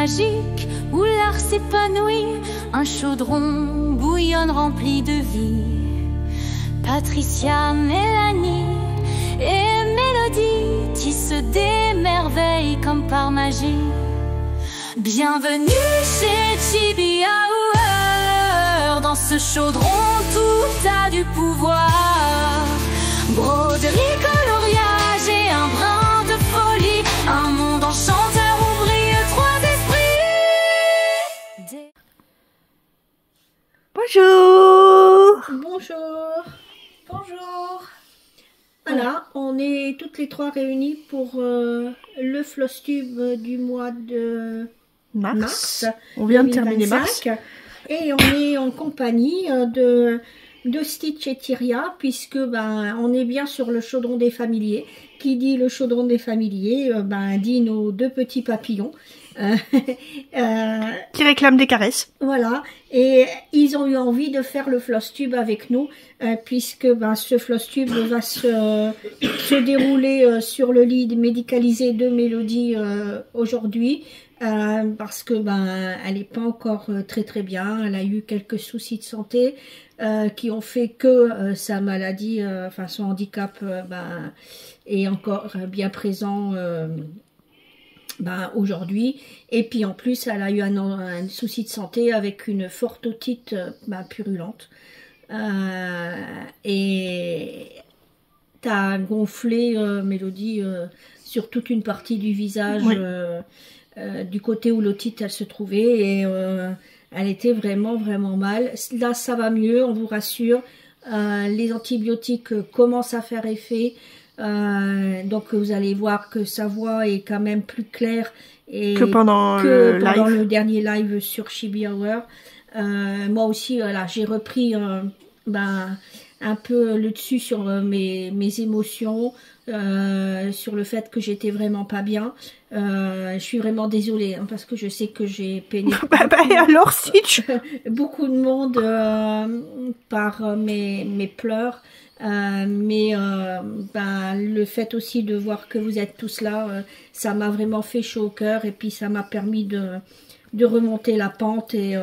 magique où l'art s'épanouit, un chaudron bouillonne rempli de vie. Patricia, Mélanie et Mélodie tissent des merveilles comme par magie. Bienvenue chez Chibi Hour, dans ce chaudron tout a du pouvoir. Broderie, coloriage et un brin de folie, un monde enchanteur où brillent trois esprits. Bonjour. Bonjour. Bonjour. Voilà, on est toutes les trois réunies pour le Flosstube du mois de mars. On vient de terminer mars. Et on est en compagnie de Stitch et Tyria, puisque on est bien sur le chaudron des familiers. Qui dit le chaudron des familiers, dit nos deux petits papillons. Qui réclament des caresses. Voilà, et ils ont eu envie de faire le Flosstube avec nous, puisque ce Flosstube va se dérouler sur le lit médicalisé de Mélodie aujourd'hui, parce que elle n'est pas encore très bien. Elle a eu quelques soucis de santé qui ont fait que sa maladie, son handicap est encore bien présent aujourd'hui. Et puis en plus elle a eu un souci de santé avec une forte otite purulente, et t'as gonflé Mélodie sur toute une partie du visage, oui. Du côté où l'otite elle se trouvait, et elle était vraiment mal. Là ça va mieux, on vous rassure. Les antibiotiques commencent à faire effet. Donc vous allez voir que sa voix est quand même plus claire que pendant le dernier live sur Chibi Hour. Moi aussi, voilà, j'ai repris un peu le dessus sur mes émotions, sur le fait que j'étais vraiment pas bien. Je suis vraiment désolée, parce que je sais que j'ai peiné alors Stitch beaucoup de monde par mes pleurs. Mais le fait aussi de voir que vous êtes tous là, ça m'a vraiment fait chaud au cœur, et puis ça m'a permis de remonter la pente, et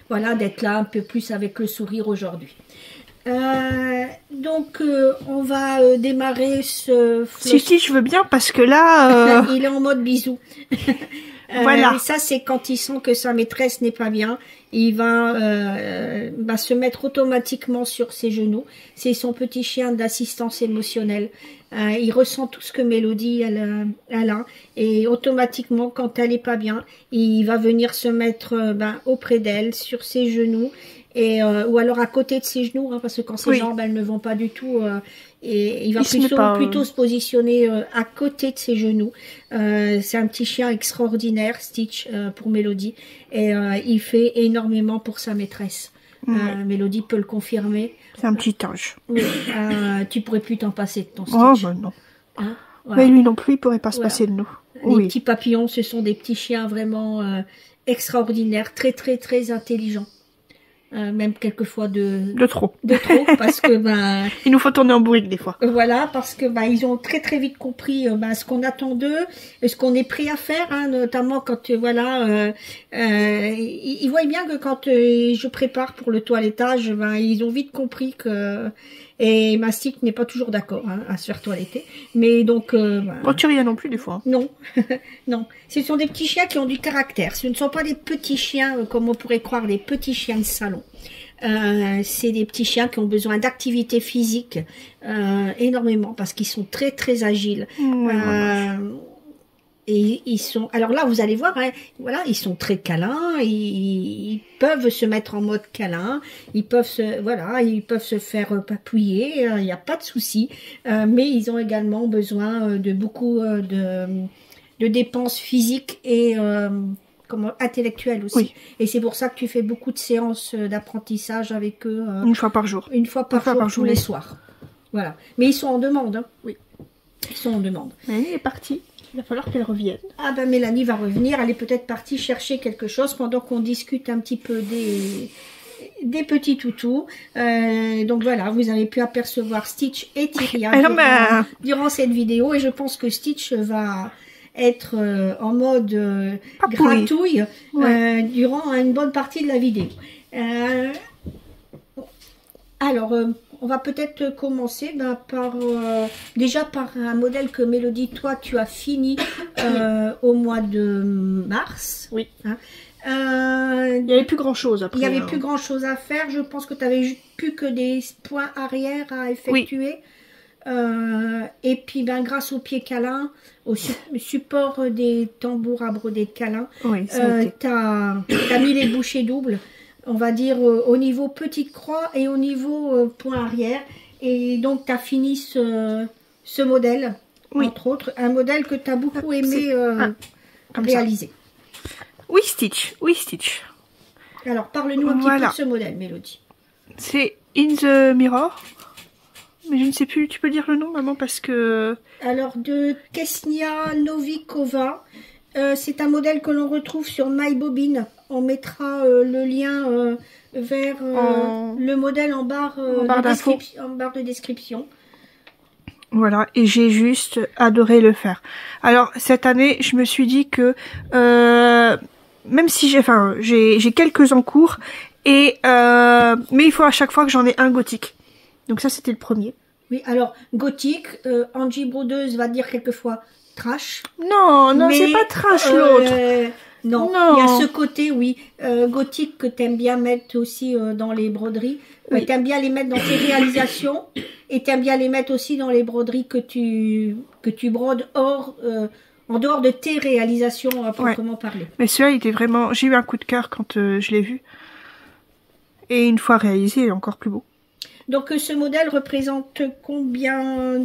voilà, d'être là un peu plus avec le sourire aujourd'hui. Donc on va démarrer ce... Si je veux bien, parce que là... il est en mode bisou. Voilà. Et ça, c'est quand il sent que sa maîtresse n'est pas bien. Il va se mettre automatiquement sur ses genoux. C'est son petit chien d'assistance émotionnelle. Il ressent tout ce que Mélodie elle a. Et automatiquement, quand elle est pas bien, il va venir se mettre auprès d'elle, sur ses genoux. Ou alors à côté de ses genoux, parce que quand ses jambes elles ne vont pas du tout, et il va plutôt se positionner à côté de ses genoux. C'est un petit chien extraordinaire, Stitch, pour Mélodie, et il fait énormément pour sa maîtresse. Mélodie peut le confirmer. C'est un petit ange. Tu pourrais plus t'en passer de ton Stitch. Oh non. Voilà. Mais lui non plus, il pourrait pas se passer de nous. Les petits papillons, ce sont des petits chiens vraiment extraordinaires, très intelligents. Même quelquefois de trop, parce que il nous faut tourner en bourrique des fois. Voilà, parce que ils ont très vite compris ce qu'on attend d'eux, ce qu'on est prêt à faire, notamment quand ils voient bien que quand je prépare pour le toilettage, ils ont vite compris que... Et Mastic n'est pas toujours d'accord à se faire toiletter. Mais donc... tu rien non plus des fois. Non. Non. Ce sont des petits chiens qui ont du caractère. Ce ne sont pas des petits chiens, comme on pourrait croire, des petits chiens de salon. C'est des petits chiens qui ont besoin d'activité physique énormément, parce qu'ils sont très agiles. Et ils sont, alors là vous allez voir, voilà, ils sont très câlins, ils peuvent se mettre en mode câlin, ils peuvent se faire papouiller, il n'y a pas de souci, mais ils ont également besoin de beaucoup de dépenses physiques et intellectuelles aussi. Oui. Et c'est pour ça que tu fais beaucoup de séances d'apprentissage avec eux. Une fois par jour. Une fois par jour, tous les soirs. Voilà. Mais ils sont en demande. Oui. Ils sont en demande. Mélanie est partie. Il va falloir qu'elle revienne. Mélanie va revenir. Elle est peut-être partie chercher quelque chose pendant qu'on discute un petit peu des petits toutous. Donc voilà, vous avez pu apercevoir Stitch et Tyria durant cette vidéo. Et je pense que Stitch va être en mode gratouille durant une bonne partie de la vidéo. Alors, on va peut-être commencer par déjà par un modèle que Mélodie, toi, tu as fini au mois de mars. Oui. Hein. Il n'y avait plus grand chose après. Il n'y avait plus grand chose à faire. Je pense que tu n'avais plus que des points arrière à effectuer. Oui. Et puis, grâce au pied câlin, au support des tambours à broder de câlin, oui, tu as mis les bouchées doubles. On va dire au niveau petite croix et au niveau point arrière. Et donc, tu as fini ce modèle, entre autres. Un modèle que tu as beaucoup aimé réaliser. Oui, Stitch. Oui, Stitch. Alors, parle-nous un petit peu de ce modèle, Mélodie. C'est In the Mirror. Mais je ne sais plus, tu peux dire le nom, maman, parce que... Alors, de Kesnia Novikova. C'est un modèle que l'on retrouve sur MyBobine. On mettra le lien vers le modèle en barre de description. Voilà, et j'ai juste adoré le faire. Alors, cette année, je me suis dit que même si j'ai quelques en cours, mais il faut à chaque fois que j'en ai un gothique. Donc ça, c'était le premier. Oui, alors, gothique, Angie Brodeuse va dire quelquefois trash. Non, c'est pas trash l'autre. Non, il y a ce côté, oui, gothique que tu aimes bien mettre aussi dans les broderies. Oui. Tu aimes bien les mettre dans tes réalisations et tu aimes bien les mettre aussi dans les broderies que tu brodes en dehors de tes réalisations à proprement parler. Mais celui-là, il était vraiment... J'ai eu un coup de cœur quand je l'ai vu. Et une fois réalisé, il est encore plus beau. Donc ce modèle représente combien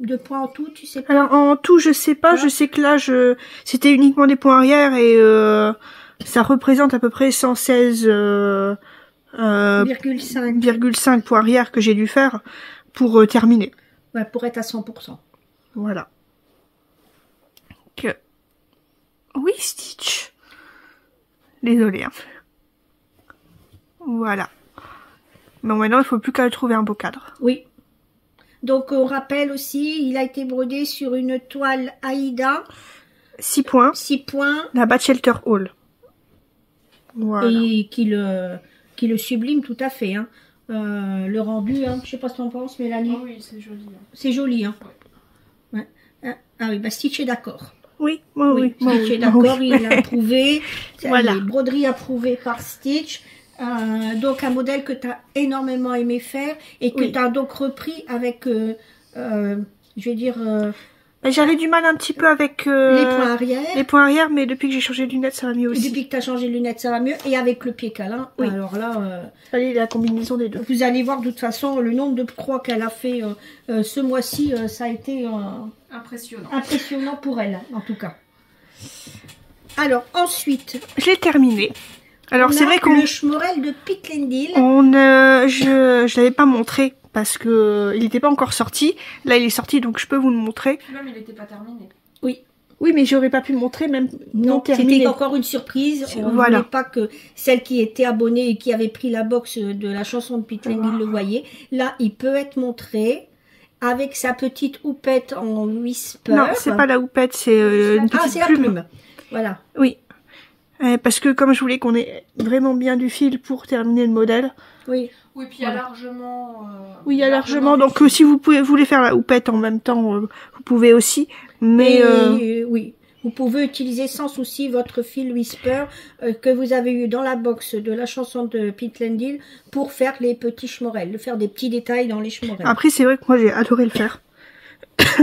de points en tout, tu sais pas? Alors en tout, je sais pas. Je sais que là, c'était uniquement des points arrière et ça représente à peu près 116,5 points arrière que j'ai dû faire pour terminer. Ouais, pour être à 100%. Voilà. Oui, Stitch. Désolée. Hein. Voilà. Bon, maintenant, il faut plus qu'à trouver un beau cadre. Oui. Donc, on rappelle aussi, il a été brodé sur une toile Aïda. 6 points. 6 points. La Bad Shelter Hall. Voilà. Et qui le sublime tout à fait. Hein. Le rendu, hein. Je sais pas ce que tu en penses, Mélanie. Oh oui, c'est joli. Hein. C'est joli, hein. Ouais. Ah oui, Stitch est d'accord. Oui, oui. Stitch est d'accord, il l'a approuvé. Voilà. Les broderies approuvées par Stitch. Donc un modèle que tu as énormément aimé faire et que tu as donc repris avec, je vais dire... j'avais du mal un petit peu avec les points arrière. Les points arrière, mais depuis que j'ai changé de lunettes, ça va mieux aussi. Depuis que tu as changé de lunettes, ça va mieux. Et avec le pied câlin, alors là... Allez, la combinaison des deux. Vous allez voir de toute façon le nombre de croix qu'elle a fait ce mois-ci, ça a été impressionnant. Impressionnant pour elle, en tout cas. Alors, ensuite... Je l'ai terminé. Alors c'est vrai qu'on le Schmorel de Pitlendil. Je l'avais pas montré parce que il n'était pas encore sorti. Là il est sorti donc je peux vous le montrer. Même il n'était pas terminé. Oui. Oui mais j'aurais pas pu le montrer même non terminé. C'était encore une surprise. On ne voulait pas que celle qui était abonnée et qui avait pris la box de la chanson de Pitlendil le voyait. Là il peut être montré avec sa petite houppette en whisper. Non c'est pas la houppette c'est une petite plume. Voilà. Oui. Parce que comme je voulais qu'on ait vraiment bien du fil pour terminer le modèle. Oui. Oui, puis il y a largement... oui, il y a largement. Donc si vous voulez faire la houppette en même temps, vous pouvez aussi. Mais oui, vous pouvez utiliser sans souci votre fil Whisper que vous avez eu dans la box de la chanson de Pitlendil pour faire les petits schmorels, faire des petits détails dans les schmorels. Après, c'est vrai que moi j'ai adoré le faire.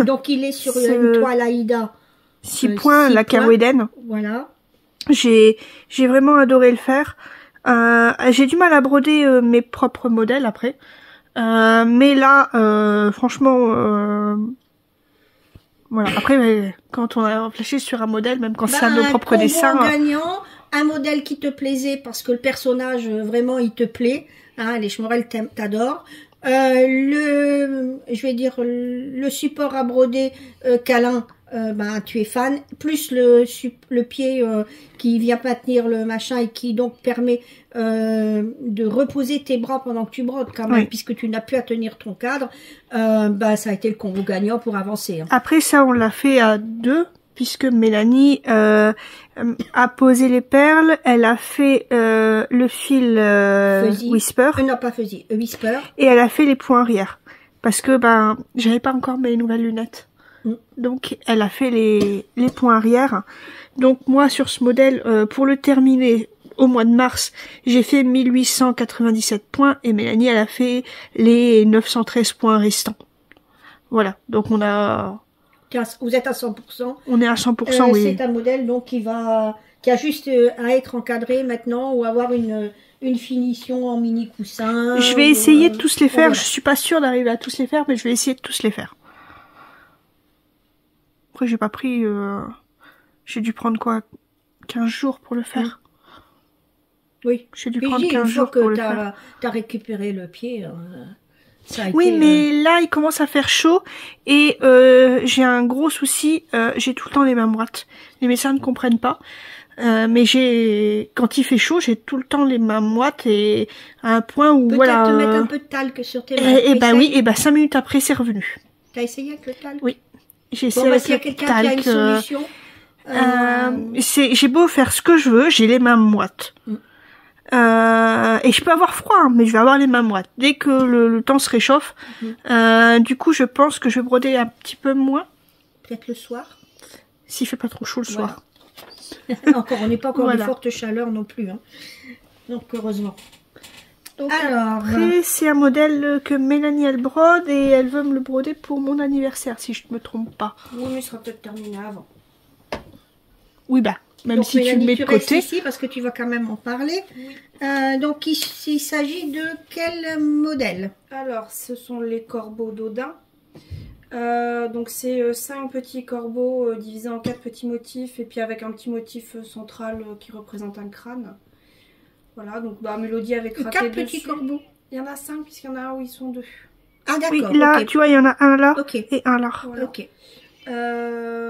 Donc il est sur une toile Aïda. 6 points, la Kerweden. Voilà. J'ai vraiment adoré le faire. J'ai du mal à broder mes propres modèles après. Mais là, franchement, voilà. Après, quand on a réfléchi sur un modèle, même quand c'est nos propres dessins... gagnant, un modèle qui te plaisait parce que le personnage, vraiment, il te plaît. Hein, les Schmorel t'adorent. Je vais dire le support à broder câlin, tu es fan, plus le pied qui vient maintenir le machin et qui donc permet de reposer tes bras pendant que tu brodes quand même, puisque tu n'as plus à tenir ton cadre. Ça a été le combo gagnant pour avancer. Hein. Après ça, on l'a fait à deux, puisque Mélanie a posé les perles, elle a fait le fil Whisper. Non, pas Fuzzy, Whisper. Et elle a fait les points arrière. Parce que j'avais pas encore mes nouvelles lunettes. Donc elle a fait les points arrière. Donc moi sur ce modèle, pour le terminer au mois de mars, j'ai fait 1897 points et Mélanie elle a fait les 913 points restants. Voilà, donc on a... Vous êtes à 100%. On est à 100%, oui. C'est un modèle donc qui a juste à être encadré maintenant ou avoir une finition en mini coussin. Je vais essayer de tous les faire. Voilà. Je suis pas sûre d'arriver à tous les faire, mais je vais essayer de tous les faire. Après, j'ai pas pris... J'ai dû prendre quoi 15 jours pour le faire. Oui. J'ai dû prendre 15 jours pour le faire. T'as récupéré le pied... Oui, mais là, il commence à faire chaud et j'ai un gros souci. J'ai tout le temps les mains moites. Les médecins ne comprennent pas. Mais quand il fait chaud, j'ai tout le temps les mains moites et à un point où voilà. Peut-être te mettre un peu de talc sur tes mains. Et 5 minutes après, c'est revenu. T'as essayé avec le talc? Oui. J'ai essayé avec s'il y a quelqu'un qui a une solution. J'ai beau faire ce que je veux, j'ai les mains moites. Et je peux avoir froid, hein, mais je vais avoir les mains moites. Dès que le temps se réchauffe, du coup, je pense que je vais broder un petit peu moins. Peut-être le soir. S'il fait pas trop chaud le soir. On n'est pas encore de forte chaleur non plus. Hein. Donc, heureusement. Donc, alors, après, c'est un modèle que Mélanie, elle brode et elle veut me le broder pour mon anniversaire, si je ne me trompe pas. Oui, mais il sera peut-être terminé avant. Oui, même donc, si Mélanie, tu le mets de côté. Ici parce que tu vas quand même en parler. Oui. Donc, il s'agit de quel modèle? Alors, ce sont les corbeaux d'Odin. Donc, c'est 5 petits corbeaux divisés en 4 petits motifs et puis avec un petit motif central qui représente un crâne. Voilà, donc Mélodie avec raté 4 petits corbeaux. Il y en a 5 puisqu'il y en a un où ils sont 2. Ah d'accord. Oui, là, tu vois, il y en a un là et un là. Voilà.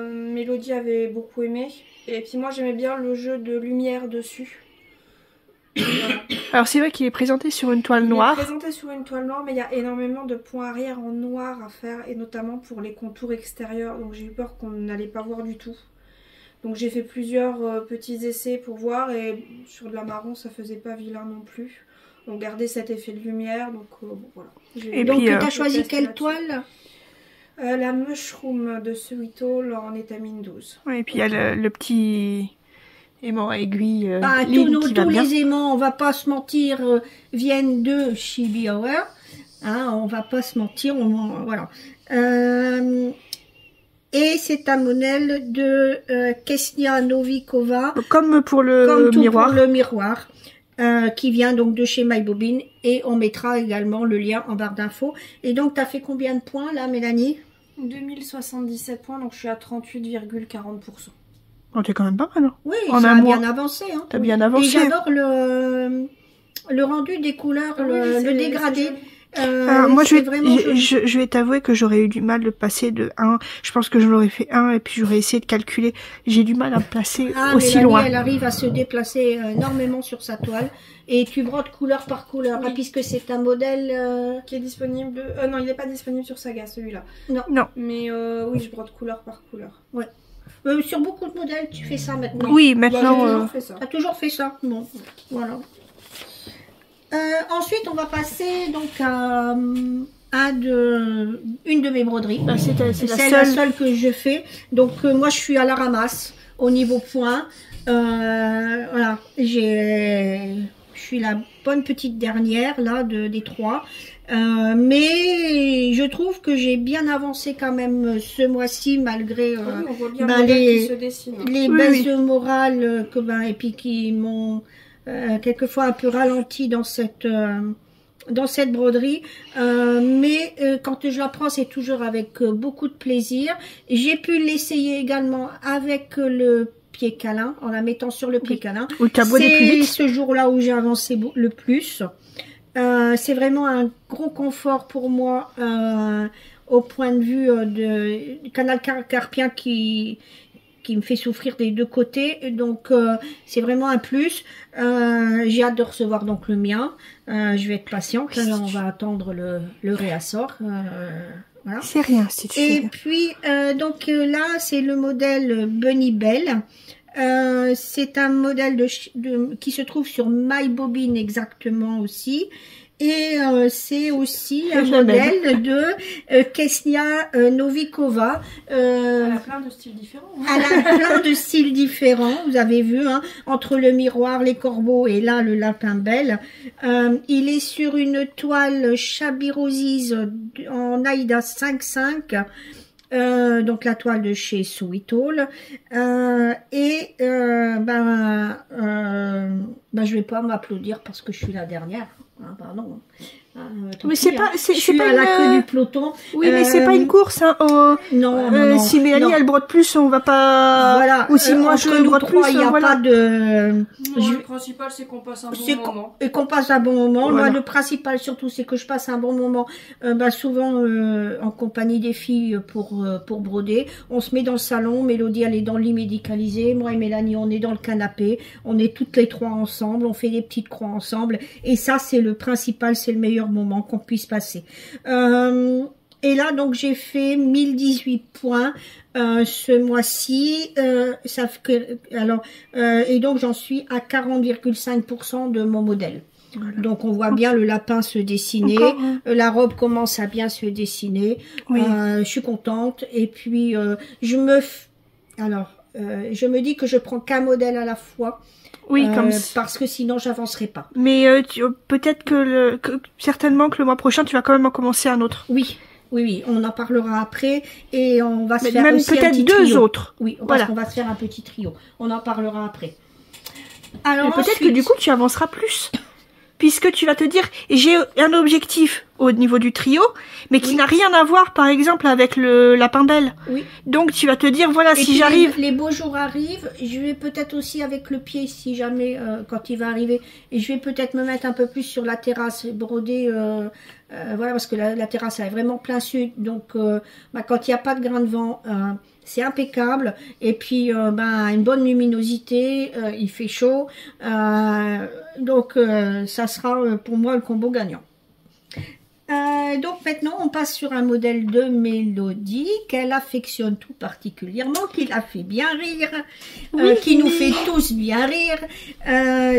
Mélodie avait beaucoup aimé. Et puis moi j'aimais bien le jeu de lumière dessus. Voilà. Alors c'est vrai qu'il est présenté sur une toile noire. Il est présenté sur une toile noire, mais il y a énormément de points arrière en noir à faire, et notamment pour les contours extérieurs. Donc j'ai eu peur qu'on n'allait pas voir du tout. Donc j'ai fait plusieurs petits essais pour voir, et sur de la marron ça faisait pas vilain non plus. On gardait cet effet de lumière, donc voilà. Et donc tu as choisi quelle toile? La Mushroom de Suito en étamine 12. Ouais, et puis il y a le petit aimant à aiguille. Tous les aimants, on va pas se mentir, viennent de Chibi Hour. Hein, on va pas se mentir, voilà. Et c'est un modèle de Kesnia Novikova. Comme pour le miroir. Pour le miroir. Qui vient donc de chez MyBobine, et on mettra également le lien en barre d'infos. Et donc, tu as fait combien de points là, Mélanie? 2077 points, donc je suis à 38,40%. Oh, t'es quand même pas mal, hein? Oui, ça a bien avancé. Hein. T'as bien avancé. Et j'adore le rendu des couleurs, le dégradé. Moi, je vais t'avouer que j'aurais eu du mal de passer de 1. Je pense que je l'aurais fait 1 et puis j'aurais essayé de calculer. J'ai du mal à me placer aussi Mélanie, loin. Elle arrive à se déplacer énormément sur sa toile et tu brodes couleur par couleur, oui. Puisque c'est un modèle qui est disponible. Non, il n'est pas disponible sur Saga, celui-là. Non. Mais oui, je brode couleur par couleur. Ouais. Sur beaucoup de modèles, tu fais ça maintenant. Oui, maintenant. J'ai toujours fait ça. T'as toujours fait ça. Bon, voilà. Ensuite, on va passer donc à une de mes broderies. C'est la seule que je fais. Donc moi, je suis à la ramasse au niveau point. Voilà, je suis la bonne petite dernière là des 3. Mais je trouve que j'ai bien avancé quand même ce mois-ci malgré on voit bien qui se dessine. Les baisses de morale et puis qui m'ont quelquefois un peu ralenti dans cette broderie, mais quand je la prends, c'est toujours avec beaucoup de plaisir. J'ai pu l'essayer également avec le pied câlin, en la mettant sur le pied câlin. C'est ce jour-là où j'ai avancé le plus. C'est vraiment un gros confort pour moi au point de vue du canal carpien qui me fait souffrir des deux côtés. Donc, c'est vraiment un plus. J'ai hâte de recevoir donc le mien. Je vais être patiente. Là, on va attendre le réassort. Voilà. C'est rien, si tu Et sais. puis, donc là, c'est le modèle Bunny Bell. C'est un modèle qui se trouve sur MyBobine exactement aussi. Et c'est aussi un modèle de Kesnia Novikova. Elle a plein de styles différents. Hein. Elle a plein de styles différents, vous avez vu, hein, entre le miroir, les corbeaux et là le lapin belle. Il est sur une toile Shabby Roses en Aïda 5.5. Donc la toile de chez Sweet Hall je vais pas m'applaudir parce que je suis la dernière, hein, pardon. Mais c'est pas, je suis pas à la queue du peloton. Oui, mais c'est pas une course, hein. Non. Si Mélanie elle brode plus, on va pas. Voilà. Ou si moi je brode plus, il n'y a voilà. pas de. Le principal c'est qu'on passe un bon moment. Et qu'on passe un bon moment. Voilà. Moi, le principal surtout, c'est que je passe un bon moment. Souvent en compagnie des filles pour broder. On se met dans le salon. Mélodie, elle est dans le lit médicalisé. Moi et Mélanie, on est dans le canapé. On est toutes les trois ensemble. On fait des petites croix ensemble. Et ça, c'est le principal, c'est le meilleur moment qu'on puisse passer. Et là, donc, j'ai fait 1018 points ce mois-ci. Et donc, j'en suis à 40,5% de mon modèle. Voilà. Donc, on voit bien le lapin se dessiner. Encore, hein. La robe commence à bien se dessiner. Oui. Je suis contente. Et puis, je me dis que je prends qu'un modèle à la fois. Oui, parce que sinon j'avancerai pas. Mais peut-être certainement que le mois prochain tu vas quand même en commencer un autre. Oui, on en parlera après et on va se faire même aussi peut-être deux autres. Oui, parce qu'on va se faire un petit trio. On en parlera après. Alors peut-être que du coup tu avanceras plus. Puisque tu vas te dire, j'ai un objectif au niveau du trio, mais qui n'a rien à voir, par exemple, avec le lapin belle. Oui. Donc tu vas te dire, voilà, si j'arrive... Les beaux jours arrivent, je vais peut-être aussi avec le pied, si jamais, quand il va arriver, et je vais peut-être me mettre un peu plus sur la terrasse, broder, voilà, parce que la terrasse, elle est vraiment plein sud, donc quand il n'y a pas de grain de vent... c'est impeccable et puis une bonne luminosité, il fait chaud, donc ça sera pour moi le combo gagnant. Donc maintenant on passe sur un modèle de Mélodie qu'elle affectionne tout particulièrement, qui la fait bien rire, qui nous fait tous bien rire,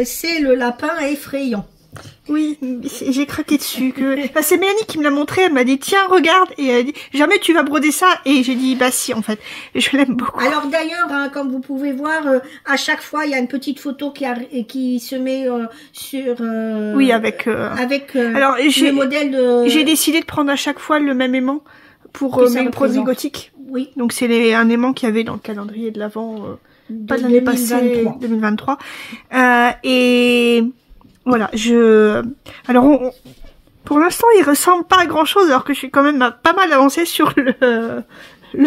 c'est le lapin effrayant. Oui, j'ai craqué dessus. C'est Mélanie qui me l'a montré, elle m'a dit tiens regarde, et elle a dit jamais tu vas broder ça, et j'ai dit bah si en fait, je l'aime beaucoup. Alors d'ailleurs, hein, comme vous pouvez voir, à chaque fois il y a une petite photo qui se met sur oui avec alors le modèle de... J'ai décidé de prendre à chaque fois le même aimant pour mes produits gothiques. Oui. Donc c'est un aimant qu'il y avait dans le calendrier de l'Avent, pas de l'année passée, 2023. Et voilà, alors pour l'instant, il ressemble pas à grand chose, alors que je suis quand même pas mal avancée sur le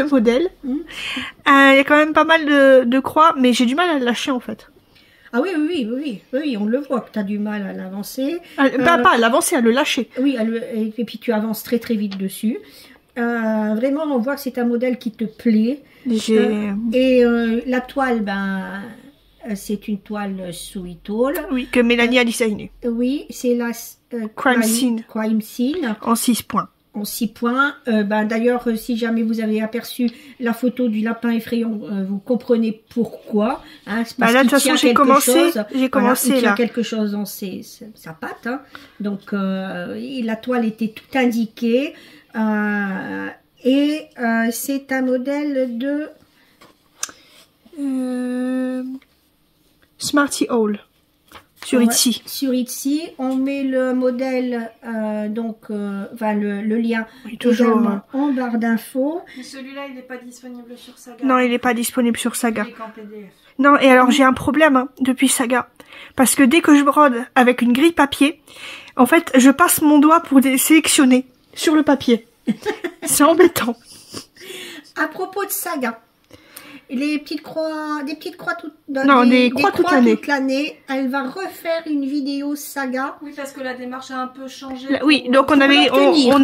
modèle. Il y a quand même pas mal de croix, mais j'ai du mal à le lâcher en fait. Ah oui, on le voit que tu as du mal à l'avancer. Pas à l'avancer, à le lâcher. Oui, et puis tu avances très très vite dessus. Vraiment, on voit que c'est un modèle qui te plaît. Et la toile, c'est une toile Sweet Hall. Oui, que Mélanie a designé. Oui, c'est la Crime Scene. En 6 points. En 6 points. D'ailleurs, si jamais vous avez aperçu la photo du lapin effrayant, vous comprenez pourquoi. Hein, parce là, de toute façon, j'ai commencé il tient quelque chose dans sa patte. Hein. Donc, la toile était tout indiquée. Et c'est un modèle de... Smarty Hall sur Etsy. Sur Etsy, on met le modèle, le lien toujours en barre d'infos. Mais celui-là, il n'est pas disponible sur Saga. Non, il n'est pas disponible sur Saga. Il est qu'en PDF. Non, et alors j'ai un problème depuis Saga. Parce que dès que je brode avec une grille papier, en fait, je passe mon doigt pour sélectionner sur le papier. C'est embêtant. À propos de Saga, les petites croix, des petites croix des croix toute l'année. Elle va refaire une vidéo saga. Oui, parce que la démarche a un peu changé. Oui, donc on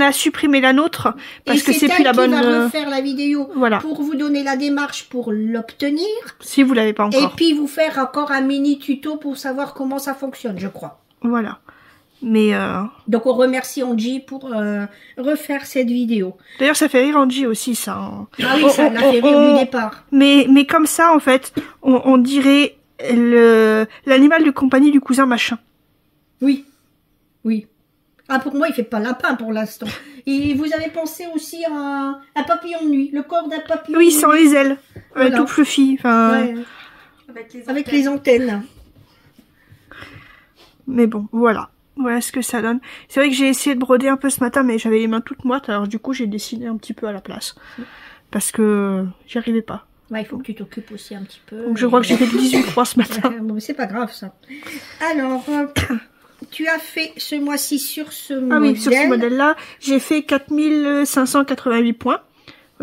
a supprimé la nôtre parce que c'est plus la bonne. Elle va refaire la vidéo voilà. pour vous donner la démarche pour l'obtenir. Si vous l'avez pas encore. Et puis vous faire encore un mini tuto pour savoir comment ça fonctionne, je crois. Voilà. Mais donc on remercie Angie pour refaire cette vidéo. D'ailleurs ça fait rire Angie aussi ça. Hein. Ah oui, ça l'a fait rire du départ. Mais comme ça en fait, on dirait l'animal de compagnie du cousin machin. Oui. Oui. Ah pour moi il fait pas lapin pour l'instant. Et vous avez pensé aussi à un papillon de nuit, le corps d'un papillon. Oui, sans les ailes. Voilà. Tout fluffy. Enfin. Ouais. Avec les antennes. Mais bon, voilà. Voilà ce que ça donne. C'est vrai que j'ai essayé de broder un peu ce matin, mais j'avais les mains toutes moites, alors du coup j'ai dessiné un petit peu à la place. Parce que j'y arrivais pas. Ouais, il faut que tu t'occupes aussi un petit peu. Donc je crois que j'ai fait 18 croix ce matin. Bon, c'est pas grave ça. Alors, tu as fait ce mois-ci sur ce modèle. Ah oui, sur ce modèle-là, j'ai fait 4588 points.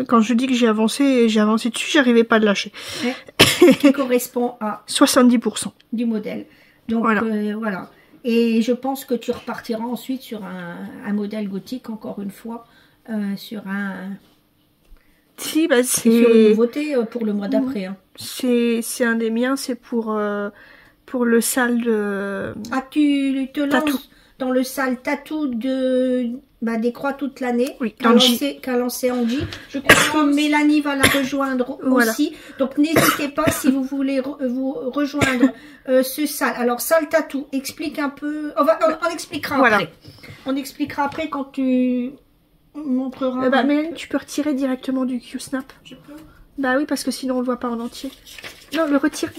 Quand je dis que j'ai avancé dessus, j'arrivais pas à le lâcher. Ouais. Qui correspond à 70% du modèle. Donc voilà. Et je pense que tu repartiras ensuite sur un modèle gothique, encore une fois, sur un... Si, bah c'est sur une nouveauté pour le mois d'après. Hein. C'est un des miens, c'est pour le sale de... Ah, tu te lances dans le sale tatou des croix toute l'année, oui, qu'a lancé Angie. Je crois que Mélanie va la rejoindre aussi. Donc n'hésitez pas si vous voulez vous rejoindre ce sale. Alors sale tatou, explique un peu. On expliquera après. On expliquera après quand tu montreras. Mélanie, tu peux retirer directement du Q-Snap. Je peux. Bah oui, parce que sinon on le voit pas en entier. Non, le retire.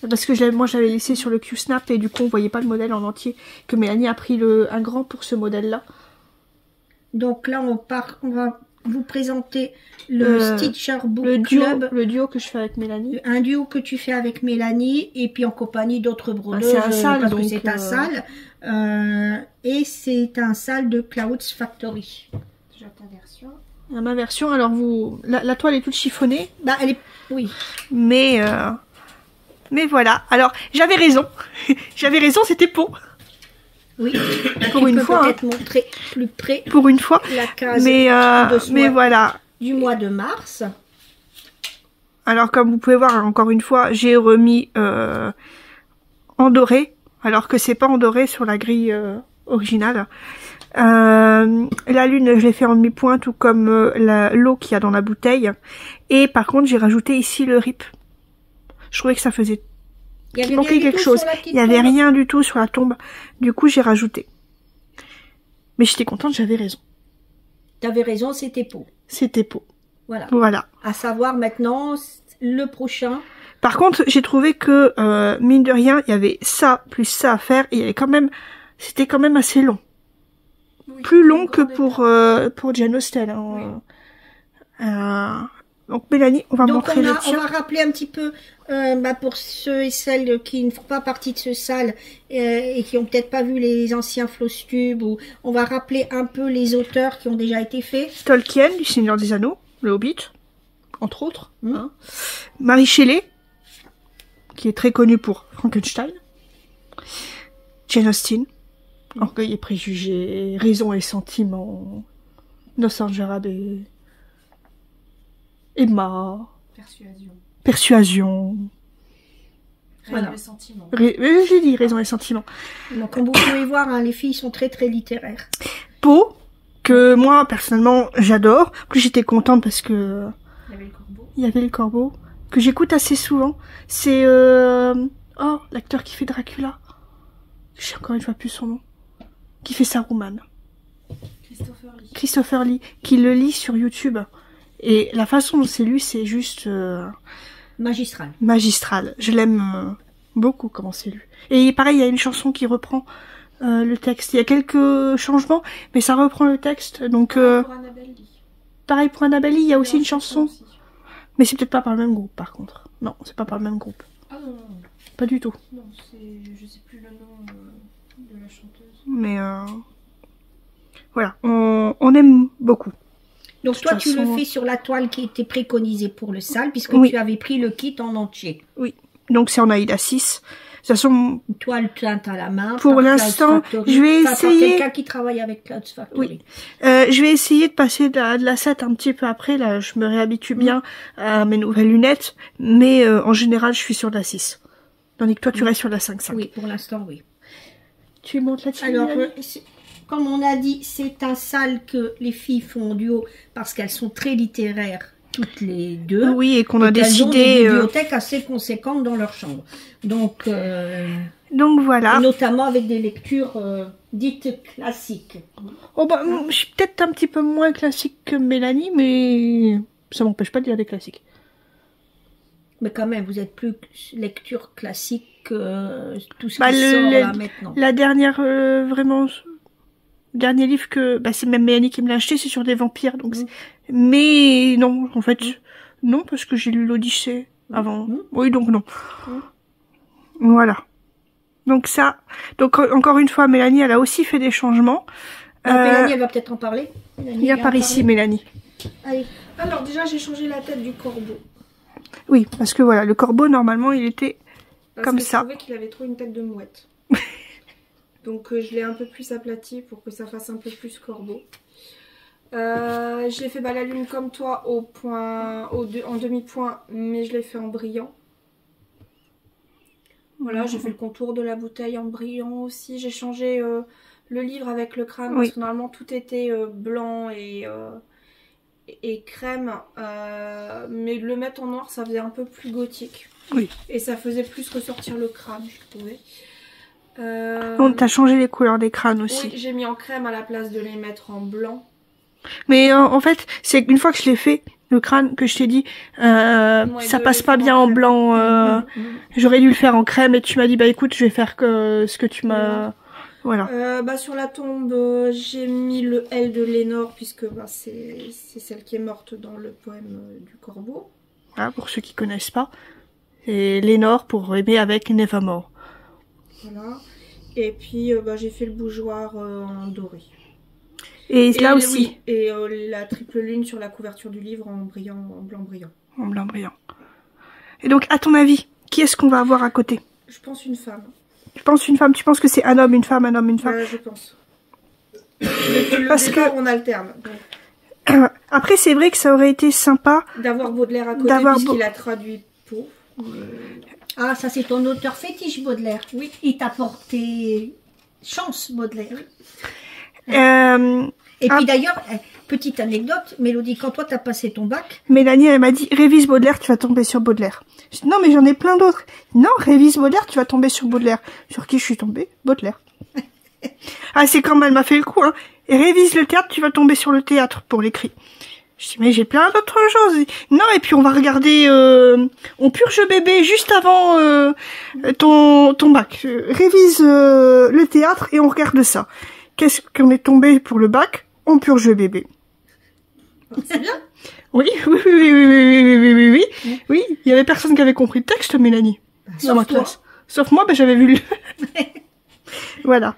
Parce que moi j'avais laissé sur le Q-Snap et du coup on voyait pas le modèle en entier. Que Mélanie a pris un grand pour ce modèle là. Donc là on va vous présenter le Stitcher Book Club. Le duo que je fais avec Mélanie. Un duo que tu fais avec Mélanie et puis en compagnie d'autres brodeuses. C'est un sale parce donc, que c'est un sale. Et c'est un sale de Clouds Factory. Déjà ta version. Ma version, alors la toile est toute chiffonnée. Bah elle est... Oui. Mais voilà, alors j'avais raison. J'avais raison, c'était Pau. Oui, pour une fois. Peut-être montrer plus près. Pour une fois. La case mais voilà. Du mois de mars. Alors comme vous pouvez voir, encore une fois, j'ai remis en doré, alors que c'est pas en doré sur la grille originale. La lune, je l'ai fait en demi-point, tout comme l'eau qu'il y a dans la bouteille. Et par contre, j'ai rajouté ici le rip. Je trouvais que ça faisait... Il manquait quelque chose. Il n'y avait rien du tout sur la tombe. Du coup, j'ai rajouté. Mais j'étais contente, j'avais raison. T'avais raison, c'était Pau. C'était Pau. Voilà. À savoir maintenant, le prochain. Par contre, j'ai trouvé que, mine de rien, il y avait ça, plus ça à faire. Et il y avait quand même... C'était quand même assez long. Oui, plus long que pour Jane Austen. Hein. Oui. Donc Mélanie, on va montrer le tien. On va rappeler un petit peu pour ceux et celles qui ne font pas partie de ce salle et qui ont peut-être pas vu les anciens Flosstube, ou on va rappeler un peu les auteurs qui ont déjà été faits. Tolkien, du Seigneur des Anneaux, le Hobbit, entre autres. Hein. Mary Shelley, qui est très connue pour Frankenstein. Jane Austen, Orgueil et préjugés, Raison et sentiment, Innocence Arabe et Emma. Persuasion. Raison et sentiment. J'ai dit Raison et sentiment. Donc, comme vous pouvez voir, hein, les filles sont très très littéraires. Pau, que moi personnellement j'adore. Plus j'étais contente parce que il y avait le corbeau que j'écoute assez souvent. C'est l'acteur qui fait Dracula. Je sais encore une fois plus son nom. Qui fait Saruman. Christopher Lee, qui le lit sur YouTube. Et la façon dont c'est lu, c'est juste... magistral. Je l'aime beaucoup comment c'est lu. Et pareil, il y a une chanson qui reprend le texte. Il y a quelques changements, mais ça reprend le texte. Donc, pareil pour Annabelle Lee, il y a aussi une chanson. Aussi. Mais c'est peut-être pas par le même groupe, par contre. Non, c'est pas par le même groupe. Ah non. Pas du tout. Non, je sais plus le nom de la chanteuse. Mais voilà, on aime beaucoup. Donc De toi, toute tu le façon, fais sur la toile qui était préconisée pour le sale, puisque Oui. tu avais pris le kit en entier. Oui. Donc c'est en AIDA 6. De toute façon, Toile teinte à la main. Pour par Clouds l'instant, Factory, je vais par essayer- quelqu'un qui travaille avec Clouds Factory. Oui. Je vais essayer de passer de la 7 un petit peu après. Là, je me réhabitue bien à mes nouvelles lunettes. Mais en général, je suis sur la 6. Tandis que toi, tu restes sur la 5.5. Oui, pour l'instant, oui. Tu montes là-dessus. Alors, Mélanie comme on a dit, c'est un sale que les filles font en duo parce qu'elles sont très littéraires, toutes les deux. Oui, et qu'on a Et qu'elles ont des décidé... bibliothèques assez conséquentes dans leur chambre. Donc Donc voilà. et notamment avec des lectures dites classiques. Oh bah, je suis peut-être un petit peu moins classique que Mélanie, mais ça m'empêche pas de lire des classiques. Mais quand même, vous êtes plus lecture classique que tout ce Bah, qui le- sort le- là maintenant. La dernière, vraiment, dernier livre que, bah, c'est même Mélanie qui me l'a acheté, c'est sur des vampires, donc. Mais non, en fait, non, parce que j'ai lu l'Odyssée avant. Oui, donc non. Voilà. Donc ça, donc encore une fois, Mélanie, elle a aussi fait des changements. Mélanie, elle va peut-être en parler. Mélanie, Viens viens par en ici, parler. Mélanie. Allez. Alors déjà, j'ai changé la tête du corbeau. Oui, parce que voilà, le corbeau, normalement, il était Parce comme que ça. Je trouvais qu'il avait trop une tête de mouette. Donc je l'ai un peu plus aplati pour que ça fasse un peu plus corbeau. Je l'ai fait la lune comme toi en demi-point, mais je l'ai fait en brillant. Voilà, j'ai fait le contour de la bouteille en brillant aussi. J'ai changé le livre avec le crâne, Oui. parce que normalement tout était blanc et crème. Mais le mettre en noir, ça faisait un peu plus gothique. Oui. Et ça faisait plus ressortir le crâne, je trouvais. T'as changé les couleurs des crânes aussi. Oui, j'ai mis en crème à la place de les mettre en blanc. Mais en fait, c'est une fois que je l'ai fait, le crâne, que je t'ai dit, ça de passe les pas faire bien en en crème. blanc. J'aurais dû le faire en crème et tu m'as dit, bah écoute, je vais faire que ce que tu m'as... Voilà. Sur la tombe, j'ai mis le L de Lénore, puisque c'est celle qui est morte dans le poème du corbeau. Voilà, pour ceux qui connaissent pas. Et Lénore pour aimer avec Nevermore. Voilà. Et puis j'ai fait le bougeoir en doré. Et là Et aussi, oui, et la triple lune sur la couverture du livre en brillant, en blanc brillant. en blanc brillant. Et donc, à ton avis, qui est-ce qu'on va avoir à côté? Je pense une femme. Tu penses une femme? Tu penses que c'est un homme, une femme, un homme, une femme? Ouais, je pense. Le Parce départ, que- on alterne. Donc, Après, c'est vrai que ça aurait été sympa. d'avoir Baudelaire à côté, D'avoir puisqu'il a traduit pour. Ah, ça c'est ton auteur fétiche, Baudelaire. Oui. Il t'a porté chance, Baudelaire. Et Ah. puis d'ailleurs, petite anecdote, Mélodie, quand toi t'as passé ton bac, Mélanie, elle m'a dit, révise Baudelaire, tu vas tomber sur Baudelaire. Je dis, non, mais j'en ai plein d'autres. Non, révise Baudelaire, tu vas tomber sur Baudelaire. Sur qui je suis tombée? Baudelaire. Ah, c'est comme elle m'a fait le coup, hein. Et révise le théâtre, tu vas tomber sur le théâtre pour l'écrit. Je dis, mais j'ai plein d'autres choses. Non, et puis on va regarder, on purge bébé juste avant ton bac. Révise le théâtre et on regarde ça. Qu'est-ce qu'on est tombé pour le bac? On purge bébé. C'est bien. Oui, oui, oui, oui, oui, oui, oui, oui, oui. Oui, il y avait personne qui avait compris le texte, Mélanie. Dans ma sauf toi. classe. Sauf moi, j'avais vu le... Voilà.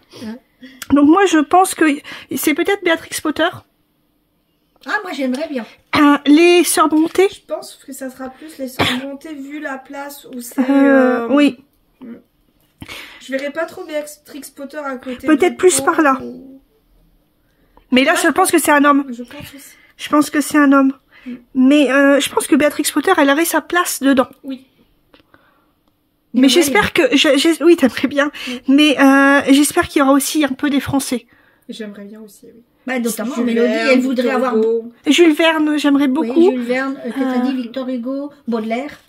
Donc moi, je pense que c'est peut-être Béatrix Potter. Ah, moi j'aimerais bien. Les Sœurs Brontë. Je pense que ça sera plus les sœurs montées vu la place où c'est. Oui. Je verrais pas trop Béatrix Potter à côté. Peut-être de plus Poe par là. ou- Mais là, je pense que c'est un homme. Je pense aussi. Je pense que c'est un homme. Mais je pense que Béatrix Potter, elle avait sa place dedans. Oui. Mais j'espère que... oui, t'aimerais bien. Mais j'espère qu'il y aura aussi un peu des Français. J'aimerais bien aussi, oui. Bah, notamment Jules Mélodie, Verne, elle voudrait Victor avoir... Hugo. Jules Verne, j'aimerais beaucoup. Oui, Jules Verne, que t'as dit, Victor Hugo, Baudelaire.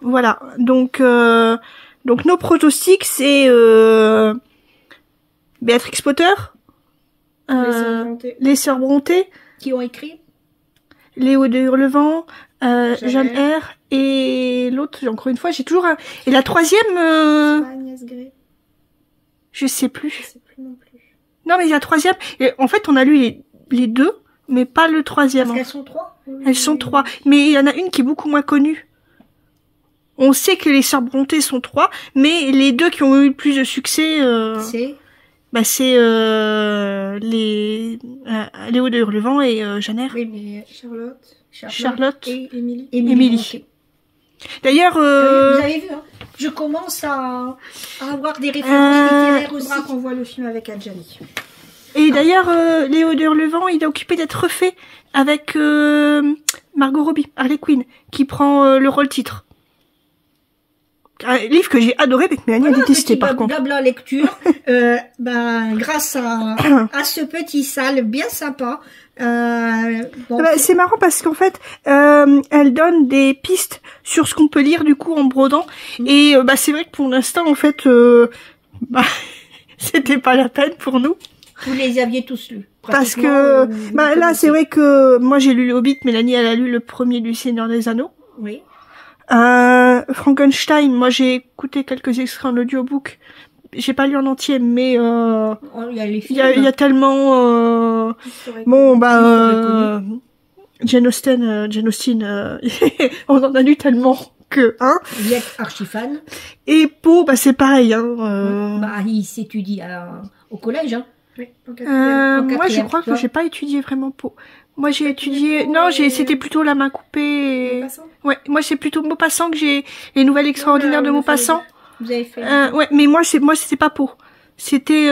Voilà, donc nos pronostics c'est Béatrix Potter, Les sœurs montées. les Sœurs Brontë, Qui ont écrit. Léo de Hurlevent, Jeanne Jeanne R. et l'autre, encore une fois, j'ai toujours un... Et la troisième, Pas Agnès Grey. je sais plus. Je sais plus non plus. Non mais la troisième, et en fait on a lu les deux, mais pas le troisième. Parce hein. qu'elles sont trois. Elles sont trois, mais il y en a une qui est beaucoup moins connue. On sait que les Sœurs Brontë sont trois, mais les deux qui ont eu le plus de succès... C'est... bah c'est Léo de Hurlevent et Janer. Oui, mais Charlotte et Émilie. Émilie. D'ailleurs, Vous avez vu, hein, je commence à avoir des références littéraires aussi. Faudra qu'on voit le film avec Adjani. et d'ailleurs, Léo de Hurlevent, il est occupé d'être refait avec Margot Robbie, Harley Quinn, qui prend le rôle titre. Un livre que j'ai adoré, mais que Mélanie a détesté par contre. Blabla lecture, grâce à ce petit salle bien sympa. Bon, C'est marrant parce qu'en fait, elle donne des pistes sur ce qu'on peut lire du coup en brodant. Et c'est vrai que pour l'instant, en fait, c'était pas la peine pour nous. vous les aviez tous lus. Parce que là, c'est vrai que moi j'ai lu le Hobbit, Mélanie elle a lu le premier du Seigneur des Anneaux. Oui. Frankenstein, moi j'ai écouté quelques extraits en audiobook. J'ai pas lu en entier, mais Il y a les il films. y a tellement Jane Austen, on en a lu tellement que Vous êtes archi fan. Et Poe, c'est pareil hein. Il s'étudie au collège, hein. Oui, en Moi, je quatrième, crois que toi j'ai pas étudié vraiment Poe. Moi, j'ai étudié. Poe Non, et- c'était plutôt la main coupée. Maupassant. Ouais, moi, c'est plutôt Maupassant que j'ai les nouvelles extraordinaires de on a fait Maupassant. Vous avez fait. Ouais, mais moi, c'était pas Poe. C'était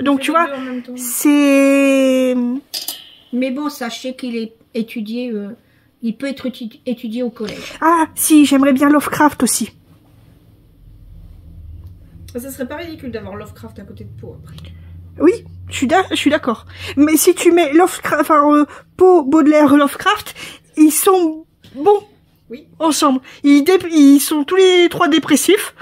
donc tu vois, Les deux en même temps. c'est Mais bon, sachez qu'il est étudié. Il peut être étudié au collège. si j'aimerais bien Lovecraft aussi. Ça serait pas ridicule d'avoir Lovecraft à côté de Poe après. Oui, je suis d'accord. Mais si tu mets Lovecraft, Poe, Baudelaire, Lovecraft, ils sont bons. Oui. Ensemble. Ils sont tous les trois dépressifs.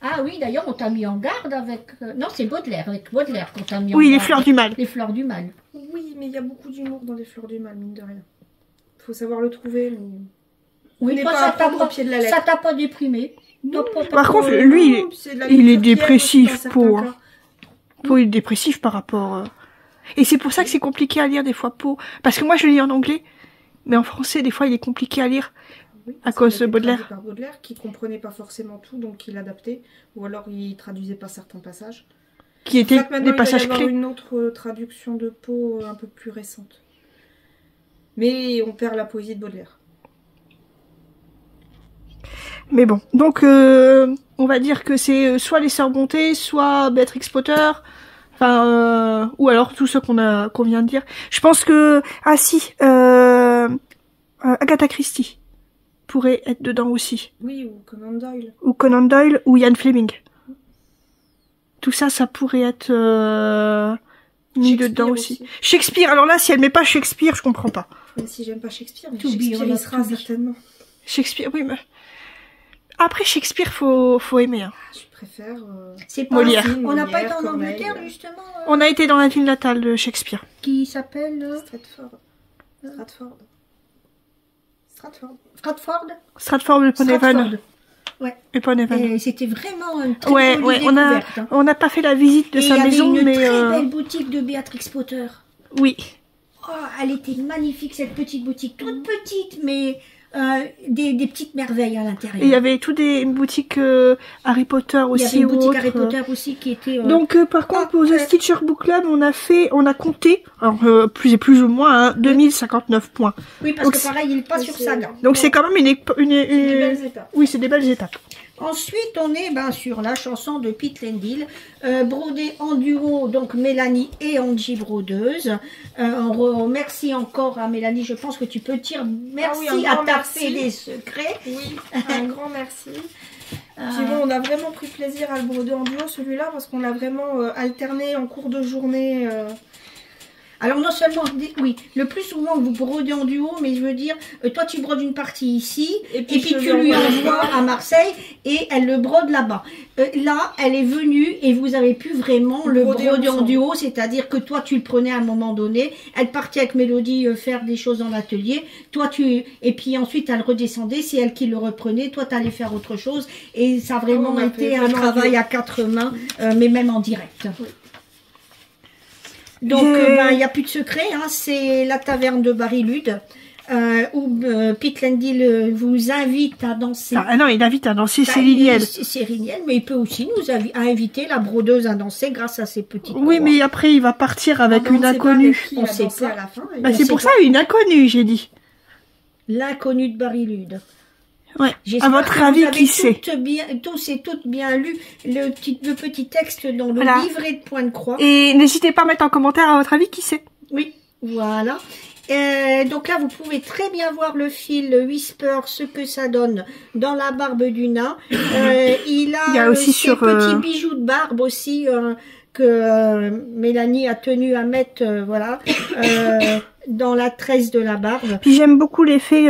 Ah oui, d'ailleurs, on t'a mis en garde avec. Non, c'est Baudelaire, avec Baudelaire qu'on t'a mis en Oui, les garde. fleurs du mal. Les fleurs du mal. Oui, mais il y a beaucoup d'humour dans les fleurs du mal, mine de rien. Faut savoir le trouver, mais... Oui, n'est toi, pas ça à t'a prendre au pied de la lettre. Ça t'a pas déprimé. Par contre, lui, il est dépressif, Poe. Poe est dépressif par rapport. Et c'est pour ça que c'est compliqué à lire des fois Poe. Parce que moi je le lis en anglais, mais en français des fois il est compliqué à lire. Oui, À cause de Baudelaire. Par Baudelaire, qui comprenait pas forcément tout, donc il adaptait, ou alors il traduisait pas certains passages. Qui étaient Maintenant, des il passages va y avoir clés. une autre traduction de Poe un peu plus récente. Mais on perd la poésie de Baudelaire. Mais bon, donc on va dire que c'est soit les Sœurs Bonté, soit Béatrix Potter, ou alors tous ceux qu'on vient de dire. Je pense que Agatha Christie pourrait être dedans aussi, Oui, ou Conan Doyle. ou Conan Doyle, ou Ian Fleming. Tout ça, ça pourrait être mis Shakespeare dedans aussi. Shakespeare. Alors là, si elle met pas Shakespeare, je comprends pas. Même si j'aime pas Shakespeare, mais To be Shakespeare or il not sera to be. certainement. Shakespeare, oui, mais après Shakespeare, faut aimer. Hein. Je préfère... C'est pas. Molière. On n'a pas été en Corneille, Angleterre, justement. On a été dans la ville natale de Shakespeare. Qui s'appelle. Stratford. Stratford. Stratford-upon-Avon. Ouais. Upon-Avon. Et c'était vraiment une très Ouais, jolie ouais, découverte. Hein. on n'a pas fait la visite de Et sa il y maison, avait une mais très belle boutique de Béatrix Potter. oui. Oh, elle était magnifique cette petite boutique, toute petite, mais des petites merveilles à l'intérieur. Et il y avait toutes des boutiques Harry Potter Il y aussi avait une ou boutique autres. Harry Potter aussi qui était. Donc par contre pour The Stitcher Book Club, on a compté, alors plus ou moins 2059 points. Oui, parce donc que c'est- pareil, il passe sur c'est- Saga. Donc c'est quand même une Des belles étapes. oui, c'est des belles étapes. Ensuite, on est sur la chanson de Pete Lendil, brodée en duo, donc Mélanie et Angie brodeuse. On remercie encore à Mélanie, je pense que tu peux dire merci un à grand ta merci. fée des secrets. Oui, un grand merci. Puis bon, on a vraiment pris plaisir à le broder en duo celui-là parce qu'on l'a vraiment alterné en cours de journée. Alors non seulement, oui, le plus souvent vous brodez en duo, mais je veux dire, toi tu brodes une partie ici, et puis je tu lui lui envoie. envoies à Marseille, et elle le brode là-bas. Là, elle est venue, et vous avez pu vraiment le Broder broder en ensemble. duo, c'est-à-dire que toi tu le prenais à un moment donné, elle partait avec Mélodie faire des choses dans l'atelier, et puis ensuite elle redescendait, c'est elle qui le reprenait, toi tu allais faire autre chose, et ça a vraiment On a été fait un vraiment travail duo. à quatre mains, mais même en direct. Oui. Donc, il n'y a plus de secret, hein, c'est la taverne de Barry Lude. où Pete Landil vous invite à danser. Ah non, il invite à danser Céline Niel. Céline Niel, mais il peut aussi nous inviter la brodeuse à danser grâce à ses petites Oui, cours. mais après, il va partir avec une inconnue. On sait sait pas. à la fin. Bah, c'est pour ça une inconnue, j'ai dit. L'inconnu de Barry Lude. Ouais. À J'espère votre que avis, vous avez qui c'est? tous et toutes bien lu le petit texte dans le Voilà. livret de point de croix. Et n'hésitez pas à mettre en commentaire, à votre avis, qui c'est? Oui, voilà. Donc là, vous pouvez très bien voir le fil Whisper, ce que ça donne dans la barbe du nain. Il y a aussi ses sur, petits bijoux de barbe aussi que Mélanie a tenu à mettre, voilà, dans la tresse de la barbe. Puis j'aime beaucoup l'effet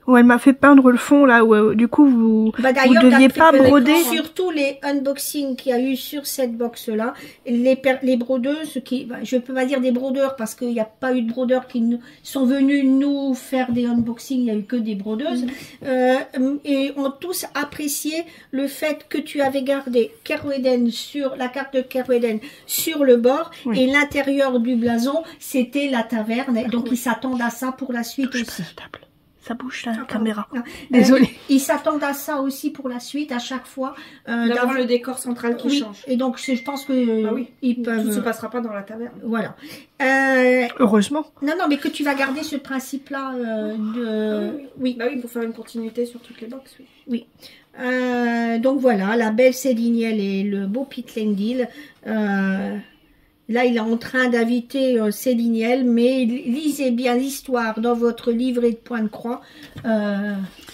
où elle m'a fait peindre le fond, là, où du coup, vous D'ailleurs, deviez pas broder. surtout les unboxings qu'il y a eu sur cette box-là, les brodeuses, je peux pas dire des brodeurs parce qu'il n'y a pas eu de brodeurs qui sont venus nous faire des unboxings, il n'y a eu que des brodeuses, et ont tous apprécié le fait que tu avais gardé Kerweden sur la carte de Kerweden sur le bord, Oui. et l'intérieur du blason, c'était la taverne, et donc ils s'attendent à ça pour la suite Touche aussi. pas la table. Ça bouge la caméra. Ah, Désolée. ils s'attendent à ça aussi pour la suite, à chaque fois. D'avoir le décor central qui Oui, change. et donc je pense que Ah oui. ils Tout peuvent. se passera pas dans la taverne. Voilà. Heureusement. Non, mais que tu vas garder ce principe-là de. Oui. Bah oui, pour faire une continuité sur toutes les boxes, oui. Oui. Donc voilà, la belle Céline Niel et le beau Pete Landil. Là, il est en train d'inviter Céline Niel, mais lisez bien l'histoire dans votre livret de point de croix.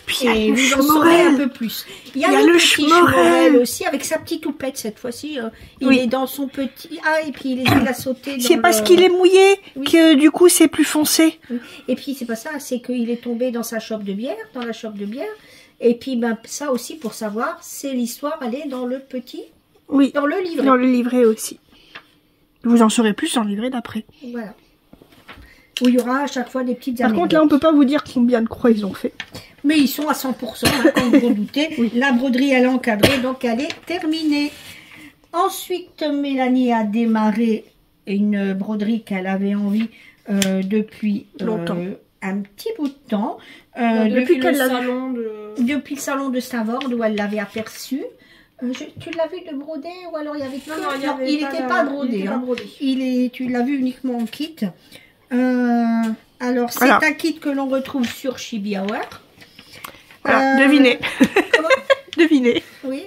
Puis il y a Et le vous en saurez un Schmorel. peu plus. Il y Il a y a le le petit Schmorel. Schmorel aussi, avec sa petite toupette cette fois-ci. Il Oui. est dans son petit... Ah, et puis il a sauté dans C'est parce le- qu'il est mouillé Oui. que du coup c'est plus foncé. Et puis c'est pas ça, c'est qu'il est tombé dans sa chope de bière, dans la chope de bière. Et puis ben, ça aussi, pour savoir, c'est l'histoire, elle est dans le petit... Oui. Dans le livret. Dans le livret aussi. Vous en saurez plus dans le livret d'après. Voilà. Où il y aura à chaque fois des petites Par anecdotes. contre, là, on peut pas vous dire combien de croix ils ont fait. Mais ils sont à 100%, hein, comme vous en doutez. Oui. La broderie, elle est encadrée, donc elle est terminée. Ensuite, Mélanie a démarré une broderie qu'elle avait envie depuis Longtemps. Un petit bout de temps. Depuis qu'elle le l'a- salon de... depuis le salon de Savorde où elle l'avait aperçu. Tu l'as vu de broder ou alors il y avait que... Non, il n'était pas brodé. Il était hein. pas brodé. Tu l'as vu uniquement en kit. Alors, c'est Voilà. un kit que l'on retrouve sur Chibi Hour. Voilà, devinez. Comment Devinez. Oui,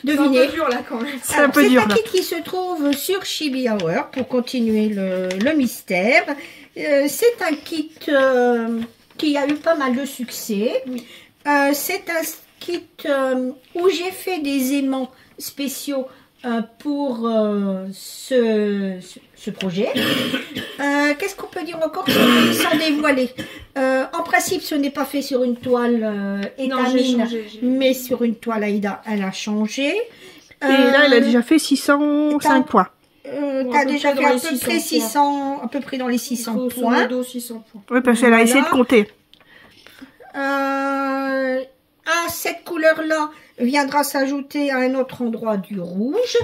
C'est un devinez. peu dur là quand même. C'est un peu dur, un là. kit qui se trouve sur Chibi Hour pour continuer le mystère. C'est un kit qui a eu pas mal de succès. C'est un kit où j'ai fait des aimants spéciaux pour ce projet. Qu'est-ce qu'on peut dire encore sans dévoiler? En principe, ce n'est pas fait sur une toile Non, j'ai étamine, changé. mais sur une toile Aïda, elle a changé. Et là, elle a déjà fait 605 t'as- points. T'as peu déjà près fait dans à les peu 600 près 600, à peu près dans les 600 Grosso points. modo, 600 points. Oui, parce qu'elle a essayé de compter. Cette couleur-là viendra s'ajouter à un autre endroit du rouge.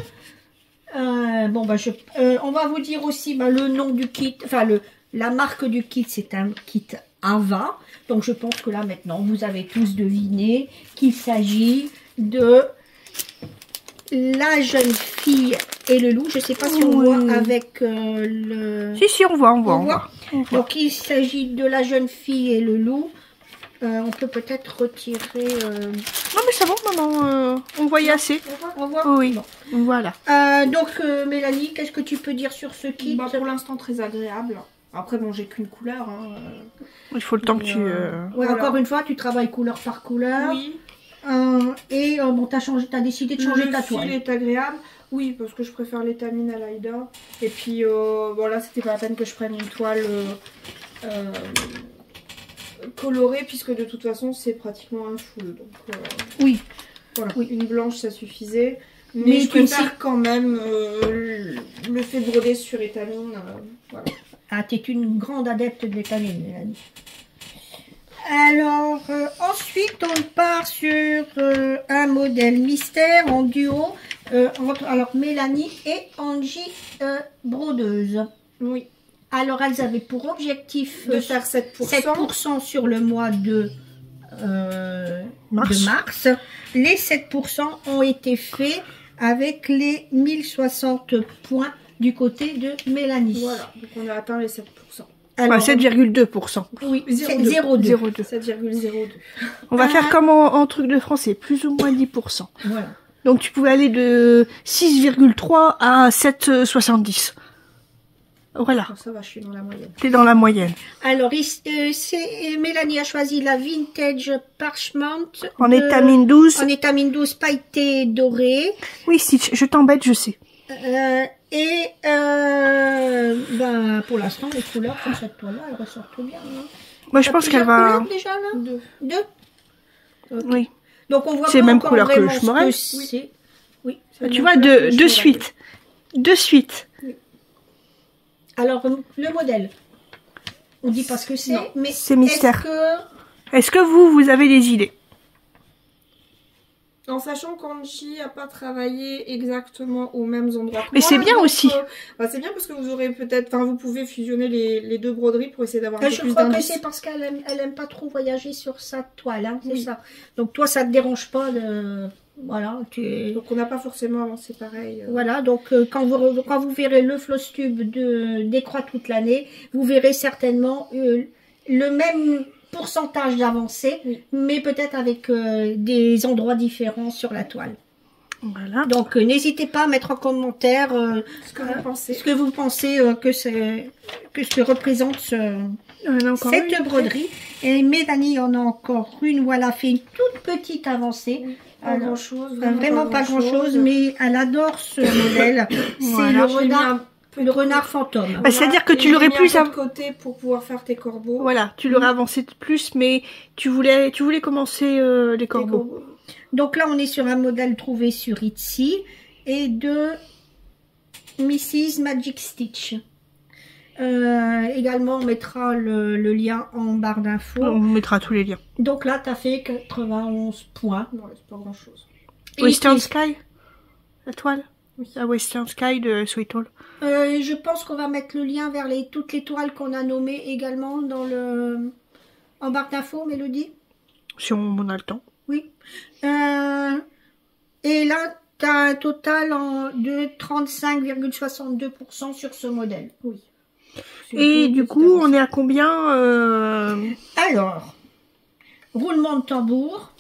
On va vous dire aussi le nom du kit, enfin la marque du kit, c'est un kit Ava. Donc je pense que là maintenant vous avez tous deviné qu'il s'agit de la jeune fille et le loup. Je ne sais pas si on Oui. voit avec le... Si, on voit. On voit. Donc il s'agit de la jeune fille et le loup. On peut peut-être retirer... Non, mais ça va, maman. On voyait assez. On voit. Oui. Bon. Voilà. Donc Mélanie, qu'est-ce que tu peux dire sur ce kit? Bah, pour l'instant, très agréable. Après, bon, j'ai qu'une couleur. Hein. Il faut le temps que tu... Ouais, Voilà. encore une fois, tu travailles couleur par couleur. Oui. T'as décidé de changer ta Le fil toile. est agréable. Oui, parce que je préfère l'étamine à l'Aïda. Et puis, voilà, c'était pas la peine que je prenne une toile colorée, puisque de toute façon, c'est pratiquement un full. Donc, Oui. voilà, Oui. une blanche, ça suffisait. Mais Mais je tu préfère sais- quand même le fait de broder sur étamine. Voilà. Ah, t'es une grande adepte de l'étamine, Mélanie. Alors, ensuite, on part sur un modèle mystère en duo entre Mélanie et Angie brodeuse. Oui. Alors, elles avaient pour objectif De faire 7%. 7% sur le mois de mars. Les 7% ont été faits avec les 1060 points du côté de Mélanie. Voilà, donc on a atteint les 7%. Alors, 7,2%. Oui, 0,2. 0,2. 7,02. On va faire comme en truc de français, plus ou moins 10%. Voilà. Donc tu pouvais aller de 6,3 à 7,70. Voilà, Ça va, je suis dans la moyenne. t'es dans la moyenne. Alors, Mélanie a choisi la Vintage Parchment. En étamine 12. En étamine 12 pailleté doré. Oui, Stitch, je t'embête, je sais. Pour l'instant, les couleurs sur cette toile-là, elles ressortent bien. Hein. Moi, je pense qu'elle va... Déjà, là Deux. Ok. Oui. Donc, on voit C'est pas même encore couleur que vraiment le ce Schmorel. c'est. Oui. Tu vois, de suite. De suite. Alors, le modèle. On dit pas ce que c'est, Non, mais c'est mystère. est-ce Est-ce que vous avez des idées? En sachant qu'Angie n'a pas travaillé exactement aux mêmes endroits que Mais moi, c'est bien donc, aussi. C'est bien parce que vous aurez peut-être... Enfin, vous pouvez fusionner les deux broderies pour essayer d'avoir un peu je plus crois que d'indices. c'est parce qu'elle aime pas trop voyager sur sa toile, hein, c'est Oui. ça. Donc toi, ça te dérange pas de... Voilà, Donc on n'a pas forcément avancé pareil. Voilà, donc quand vous verrez le Flosstube décroît toute l'année, vous verrez certainement le même pourcentage d'avancée, Oui. mais peut-être avec des endroits différents sur la toile. Voilà. Donc n'hésitez pas à mettre en commentaire Ce que vous pensez. ce que vous pensez que ce que représente cette broderie. Et Mélanie en a encore une où elle a fait une toute petite avancée. Pas Alors, grand chose. Vraiment pas grand chose, mais elle adore ce modèle. C'est Voilà. le renard fantôme. Bah, c'est-à-dire que tu l'aurais plus à av- côté pour pouvoir faire tes corbeaux. Voilà, tu l'aurais avancé de plus, mais tu voulais commencer les Tes corbeaux. Donc là, on est sur un modèle trouvé sur Etsy et de Mrs. Magic Stitch. Également, on mettra le lien en barre d'infos. On mettra tous les liens. Donc là, tu as fait 91 points. Ouais, c'est pas grand chose. Western Sky, la toile. Oui. La Western Sky de Sweet Hall. Je pense qu'on va mettre le lien vers toutes les toiles qu'on a nommées également en barre d'infos, Mélodie. Si on a le temps. Oui. Et là, tu as un total de 35,62% sur ce modèle. Oui. Et du coup, on est à combien Alors, roulement de tambour.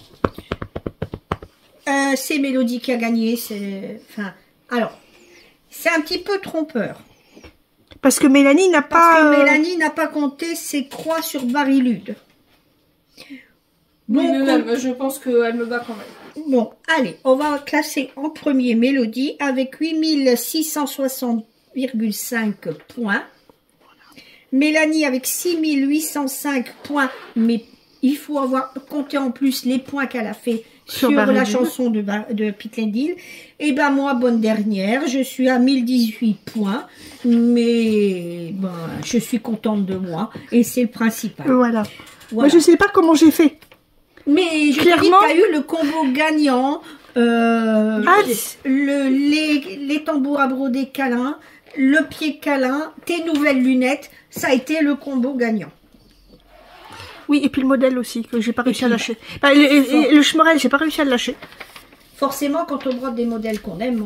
C'est Mélodie qui a gagné. C'est un petit peu trompeur. Parce que Mélanie n'a Parce pas... que Mélanie n'a pas compté ses croix sur Barilude. Oui, Donc, je pense qu'elle me bat quand même. bon, allez, on va classer en premier Mélodie avec 8660,5 points. Mélanie avec 6805 points, mais il faut avoir compté en plus les points qu'elle a fait sur la Barilude. chanson de Pete Lendil. Et ben moi, bonne dernière, je suis à 1018 points, mais ben, je suis contente de moi et c'est le principal. Voilà. Voilà. Moi, je sais pas comment j'ai fait. Mais je te dis Clairement- que tu as eu le combo gagnant, les tambours à broder câlin, le pied câlin, tes nouvelles lunettes, ça a été le combo gagnant. Oui, et puis le modèle aussi, que j'ai pas réussi à puis- lâcher. Bah, le Schmorel, j'ai pas réussi à le lâcher. Forcément, quand on brode des modèles qu'on aime,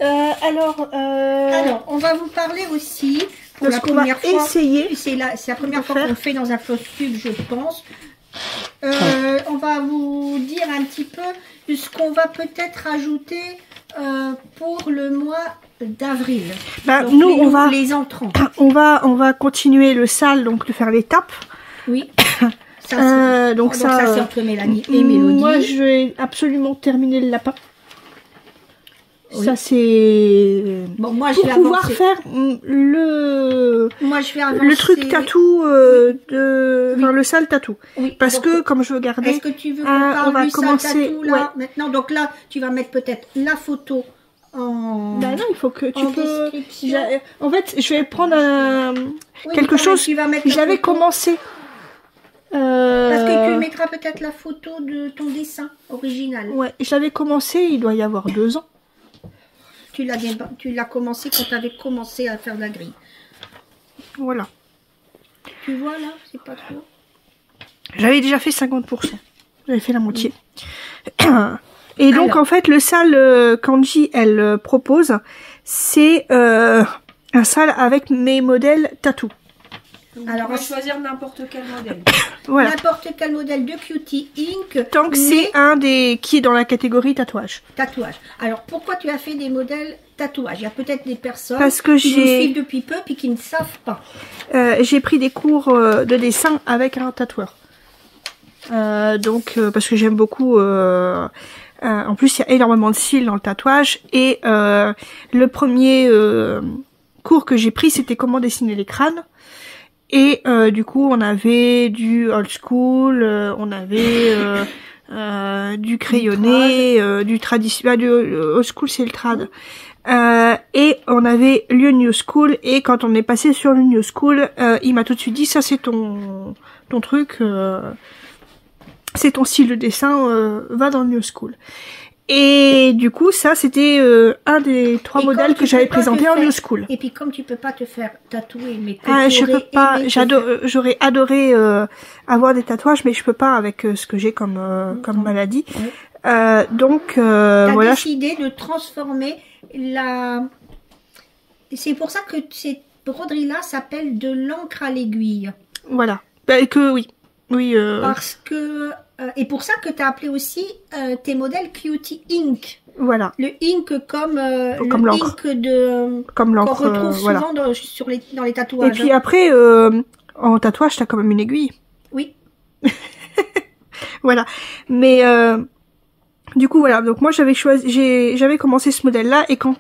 Alors, Alors, on va vous parler aussi, pour la parce qu'on va première fois, essayer. c'est la première de fois faire. qu'on le fait dans un Flosstube, je pense. On va vous dire un petit peu ce qu'on va peut-être ajouter pour le mois d'avril. Bah, Donc, nous, on va, les entrants. on va continuer le sale, donc de faire l'étape. Oui. Ça, Donc c'est ça, entre Mélanie et Mélodie. moi, je vais absolument terminer le lapin. Oui. Ça, c'est Bon, moi, je pour vais pouvoir avancer. faire le Le truc tatou enfin, le sale tatou. Oui. Parce Donc, que comme je veux garder, est-ce que tu veux qu'on on parle va du sale commencer, tatou, là, maintenant? Donc là, tu vas mettre peut-être la photo en... bah non, il faut que tu en peux. description. En fait, je vais prendre Oui, quelque mais chose. tu vas mettre la J'avais photo. commencé. Parce que tu mettras peut-être la photo de ton dessin original. Ouais, j'avais commencé. Il doit y avoir 2 ans. Tu l'as commencé quand tu avais commencé à faire la grille. Voilà. Tu vois là, c'est pas trop. J'avais déjà fait 50%. J'avais fait la moitié. Et donc, Alors. en fait, le sale qu'Angie, elle propose, c'est un sale avec mes modèles tatou. Alors, on va choisir n'importe quel modèle. Voilà. N'importe quel modèle de Cutie Ink. Tant que c'est un des qui est dans la catégorie tatouage. Tatouage. Alors, pourquoi tu as fait des modèles tatouage? Il y a peut-être des personnes Parce que qui nous suivent depuis peu et qui ne savent pas. J'ai pris des cours de dessin avec un tatoueur. Donc, parce que j'aime beaucoup... en plus, il y a énormément de cils dans le tatouage. Et le premier cours que j'ai pris, c'était comment dessiner les crânes. Et du coup, on avait du old school, on avait du crayonné, du traditionnel, du old school, c'est le trad. Et on avait le new school. Et quand on est passé sur le new school, il m'a tout de suite dit, ça c'est ton truc, c'est ton style de dessin, va dans le new school. Et du coup, ça, c'était un des 3 modèles que j'avais présenté en new school. Et puis, comme tu peux pas te faire tatouer, mais que je peux pas. J'aurais adoré avoir des tatouages, mais je peux pas avec ce que j'ai comme maladie. Oui. Donc, t'as voilà. décidé de transformer la. C'est pour ça que cette broderie-là s'appelle de l'encre à l'aiguille. Voilà. Oui. Oui. Parce que et pour ça que tu as appelé aussi tes modèles Cutie Ink. Voilà. Le ink comme l'encre. Comme l'encre. Qu'on retrouve souvent voilà. dans les tatouages. Et puis après, en tatouage, t'as quand même une aiguille. Oui. Voilà. Mais du coup, voilà. Donc moi, j'avais commencé ce modèle-là, et quand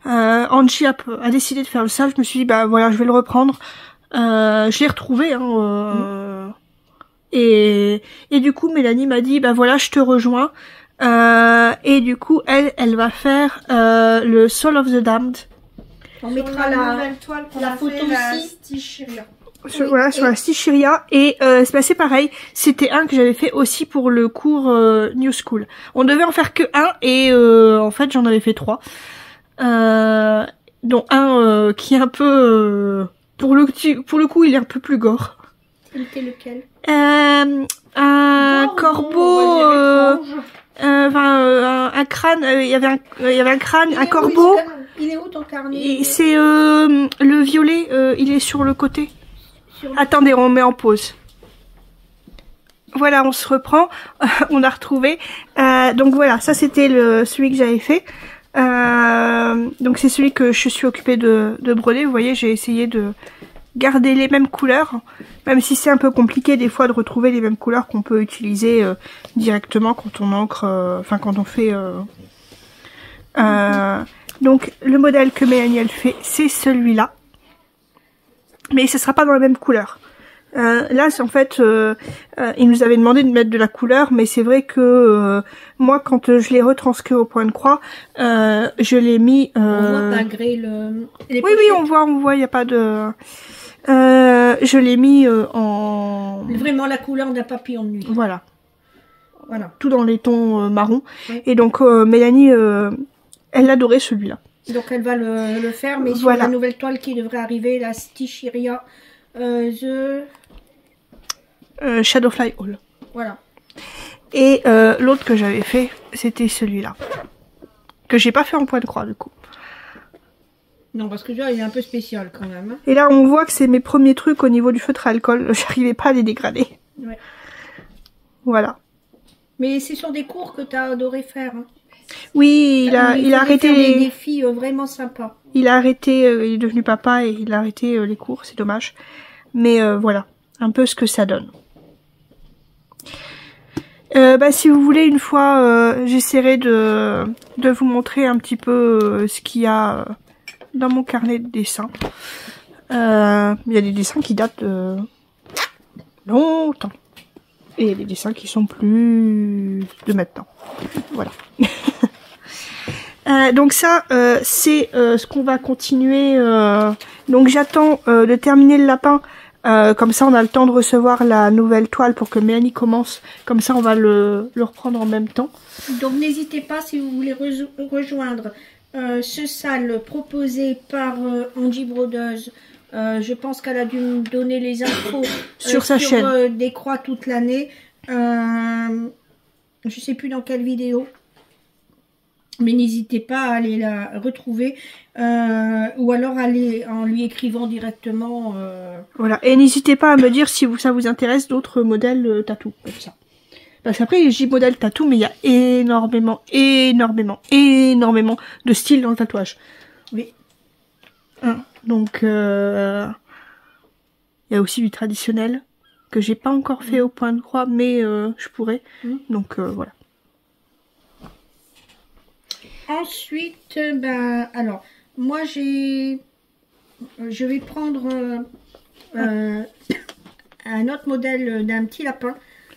Angie a décidé de faire le sale, je me suis dit, bah voilà, je vais le reprendre. Je l'ai retrouvé, hein. Et du coup, Mélanie m'a dit, bah voilà, je te rejoins. Et du coup, elle va faire le Soul of the Damned. On mettra la nouvelle toile qu'on la a photo fait, la aussi. Stichiria. Voilà, sur la Stichiria. Et c'est pareil. C'était un que j'avais fait aussi pour le cours New School. On devait en faire que un, et en fait, j'en avais fait 3. Dont un qui est un peu... pour le coup, il est un peu plus gore. C'était lequel? Un corbeau... un crâne, il y avait un crâne, un corbeau. Il est où ton carnet? C'est le violet, il est sur le côté. Attendez, on met en pause. Voilà, on se reprend. On a retrouvé. Donc voilà, ça c'était celui que j'avais fait. Donc c'est celui que je suis occupée de broder. Vous voyez, j'ai essayé de garder les mêmes couleurs, même si c'est un peu compliqué des fois de retrouver les mêmes couleurs qu'on peut utiliser directement quand on encre, quand on fait. Donc le modèle que Mélanie elle fait, c'est celui-là, mais ce sera pas dans la même couleur. Là, c'est en fait, il nous avait demandé de mettre de la couleur, mais c'est vrai que moi, quand je l'ai retranscrit au point de croix, je l'ai mis. On voit malgré les oui, on voit, il n'y a pas de. Je l'ai mis en. Vraiment la couleur d'un papillon de nuit. Voilà. Voilà. Tout dans les tons marron. Oui. Et donc Mélanie, elle adorait celui-là. Donc elle va le faire, mais voilà. Sur la nouvelle toile qui devrait arriver, la Stichiria Shadowfly Hall. Voilà. Et l'autre que j'avais fait, c'était celui-là. Que j'ai pas fait en point de croix, du coup. Non, parce que là, il est un peu spécial quand même. Hein. Et là, on voit que c'est mes premiers trucs au niveau du feutre à alcool. J'arrivais pas à les dégrader. Ouais. Voilà. Mais ce sont des cours que tu as adoré faire. Hein. Oui, il a arrêté des défis vraiment sympas. Il a arrêté, il est devenu papa et il a arrêté les cours, c'est dommage. Mais voilà, un peu ce que ça donne. Si vous voulez, une fois, j'essaierai de vous montrer un petit peu ce qu'il y a dans mon carnet de dessin. Il y a des dessins qui datent de longtemps. Et il y a des dessins qui sont plus de maintenant. Voilà. Donc ça, c'est ce qu'on va continuer. Donc j'attends de terminer le lapin. Comme ça, on a le temps de recevoir la nouvelle toile pour que Mélanie commence. Comme ça, on va le reprendre en même temps. Donc n'hésitez pas si vous voulez rejoindre ce sale proposé par Angie Brodeuse Je pense qu'elle a dû me donner les infos Sur sa chaîne. Des croix toute l'année. Je sais plus dans quelle vidéo. Mais n'hésitez pas à aller la retrouver. Ou alors aller en lui écrivant directement. Voilà. Et n'hésitez pas à me dire si ça vous intéresse d'autres modèles tatou comme ça. Parce qu'après, j'ai modèle tatou, mais il y a énormément de styles dans le tatouage. Oui. Donc, il y a aussi du traditionnel que j'ai pas encore fait au point de croix, mais je pourrais. Donc, voilà. Ensuite, alors, moi, je vais prendre un autre modèle d'un petit lapin.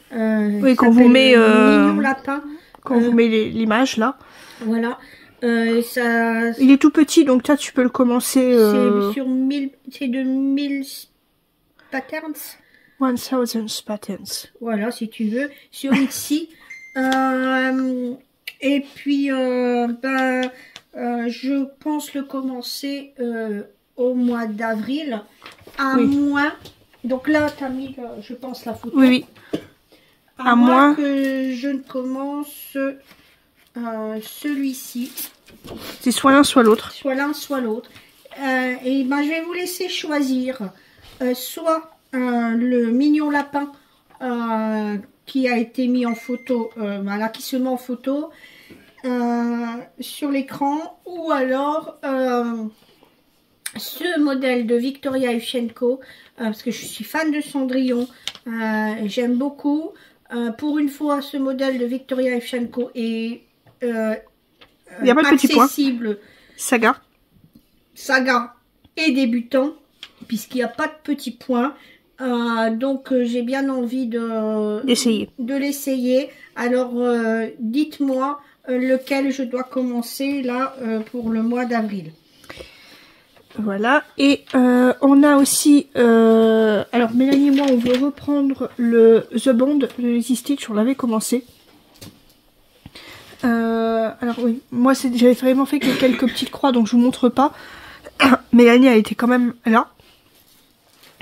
Oui, qu'on vous met, mignon lapin. Quand vous met l'image, là. Voilà. Ça, il est tout petit, donc là, tu peux le commencer... c'est de 1000 patterns. 1000 patterns. Voilà, si tu veux. Sur ici. Et puis, je pense le commencer au mois d'avril. À moins... Donc là, tu as mis, je pense, la photo. Oui, oui. À moins que je ne commence celui-ci. C'est soit l'un, soit l'autre. Soit l'un, soit l'autre. Et je vais vous laisser choisir soit le mignon lapin qui a été mis en photo, voilà, qui se met en photo sur l'écran, ou alors ce modèle de Victoria Yushchenko, parce que je suis fan de Cendrillon, j'aime beaucoup. Pour une fois, ce modèle de Victoria Yushchenko est il n'y a pas de petit point. Accessible. Saga et débutant, puisqu'il n'y a pas de petits points. Donc j'ai bien envie de l'essayer. Alors dites-moi lequel je dois commencer là pour le mois d'avril. Voilà, et on a aussi, alors Mélanie et moi on veut reprendre le The Bond de Lazy Stitch, on l'avait commencé. Alors oui, moi j'avais vraiment fait que quelques petites croix, donc je vous montre pas. Mélanie elle était quand même là.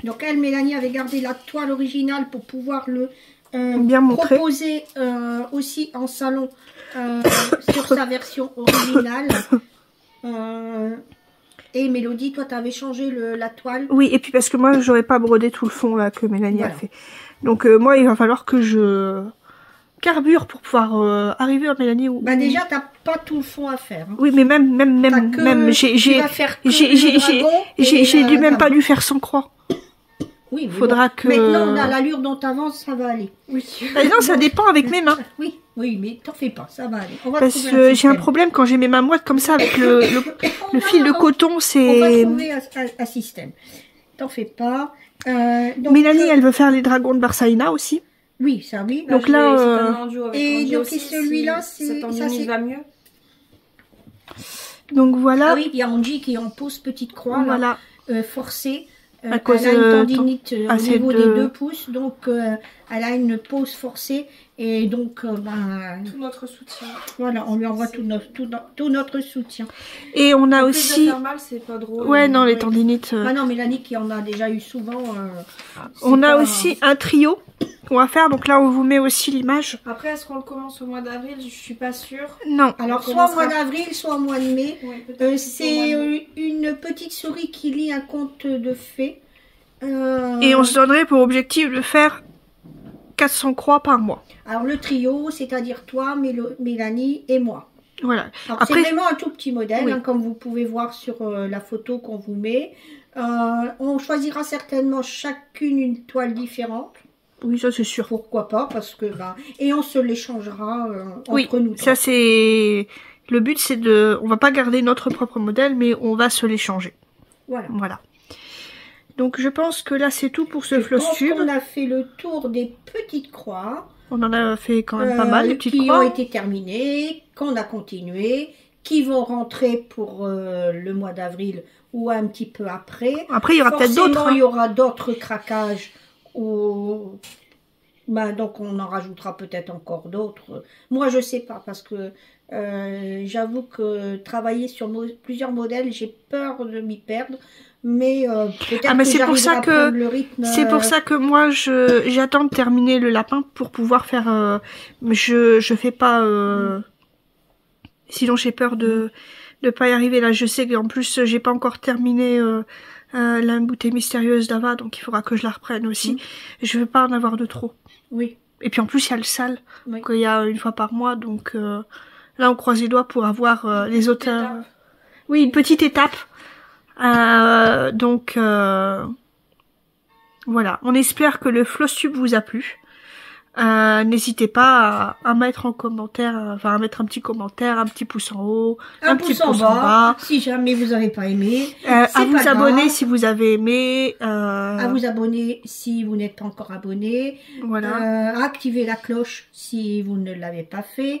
Donc elle, Mélanie avait gardé la toile originale pour pouvoir le bien proposer aussi en salon sur sa version originale. Et Mélodie, toi, tu avais changé la toile. Oui, et puis parce que moi, j'aurais pas brodé tout le fond là que Mélanie a fait. Donc moi, il va falloir que je carbure pour pouvoir arriver à Mélanie. Déjà, t'as pas tout le fond à faire. Hein. Oui, mais même, j'ai même pas dû faire sans croix. Oui, faudra que... Maintenant, à l'allure dont tu avances, ça va aller. Oui. Non, ça dépend avec mes mains. Oui, mais t'en fais pas, ça va aller. Parce que j'ai un problème quand j'ai mes mains moites comme ça avec le fil de coton, c'est... On va trouver un système. T'en fais pas. Donc, Mélanie, elle veut faire les dragons de Barsaïna aussi. Oui, ça oui. Donc là... Et donc celui-là, ça va mieux. Donc voilà. Ah oui, il y a Angie qui en pose petite croix, voilà. Forcée. À cause elle a une tendinite au niveau des 2 pouces, donc elle a une pose forcée, et donc tout notre soutien. Voilà, on lui envoie tout notre soutien. Et on a aussi... De faire mal, c'est pas drôle. Ouais, non, les tendinites... Ah non, Mélanie qui en a déjà eu souvent. On a aussi un trio qu'on va faire, donc là on vous met aussi l'image. Après, est-ce qu'on le commence au mois d'avril? Je suis pas sûre. Non. Alors soit au mois d'avril, soit au mois de mai. Ouais, c'est une petite souris qui lit un conte de fées. Et on se donnerait pour objectif de faire 400 croix par mois. Alors le trio, c'est-à-dire toi, Mélanie et moi. Voilà. Après, c'est vraiment un tout petit modèle, hein, comme vous pouvez voir sur la photo qu'on vous met. On choisira certainement chacune une toile différente. Oui, ça c'est sûr. Pourquoi pas, parce que et on se l'échangera entre nous. Ça c'est le but, c'est de, on va pas garder notre propre modèle, mais on va se l'échanger. Voilà. Donc je pense que là c'est tout pour ce Flosstube. On a fait le tour des petites croix. On en a fait quand même pas mal, les petites croix. Qui ont été terminées, qu'on a continué, qui vont rentrer pour le mois d'avril ou un petit peu après. Après il y aura peut-être d'autres. Il y aura d'autres craquages. Donc on en rajoutera peut-être encore d'autres. Moi je sais pas, parce que J'avoue que travailler sur plusieurs modèles, j'ai peur de m'y perdre. Mais peut-être que j'arriverai à prendre le rythme. C'est pour ça que moi j'attends de terminer le lapin pour pouvoir faire. Je fais pas. Sinon j'ai peur de pas y arriver. Là je sais qu'en plus j'ai pas encore terminé la bouteille mystérieuse d'Ava, donc il faudra que je la reprenne aussi. Je veux pas en avoir de trop. Oui. Et puis en plus il y a le sale qu'il y a une fois par mois, donc là on croise les doigts pour avoir les auteurs. Oui, une petite étape. Donc voilà, on espère que le Flosstube vous a plu. N'hésitez pas à mettre en commentaire, enfin à mettre un petit commentaire, un petit pouce en haut, un petit pouce en bas. Si jamais vous n'avez pas aimé, à vous abonner si vous avez aimé, à vous abonner si vous n'êtes pas encore abonné. Voilà. Activez la cloche si vous ne l'avez pas fait.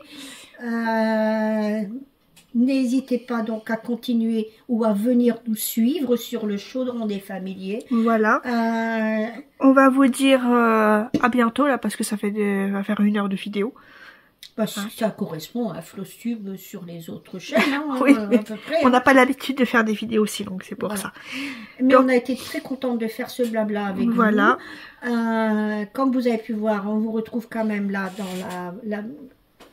N'hésitez pas donc à continuer ou à venir nous suivre sur le chaudron des familiers. Voilà. On va vous dire à bientôt là parce que ça va faire 1 heure de vidéo. Ça correspond à Flosstube sur les autres chaînes. Hein, oui, à peu près, on n'a pas l'habitude de faire des vidéos aussi, donc c'est pour ça. Mais donc, on a été très contente de faire ce blabla avec vous. Comme vous avez pu voir, on vous retrouve quand même là dans la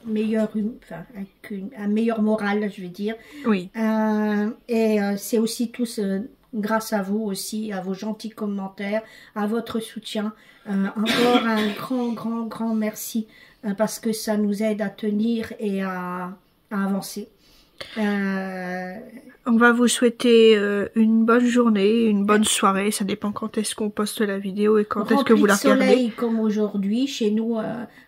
meilleure, enfin, avec un meilleur moral, je vais dire. Oui. Et c'est aussi tous grâce à vous aussi, à vos gentils commentaires, à votre soutien. Encore un grand merci parce que ça nous aide à tenir et à avancer. On va vous souhaiter une bonne journée, une bonne soirée. Ça dépend quand est-ce qu'on poste la vidéo et quand est-ce que vous la regardez. Soleil comme aujourd'hui, chez nous,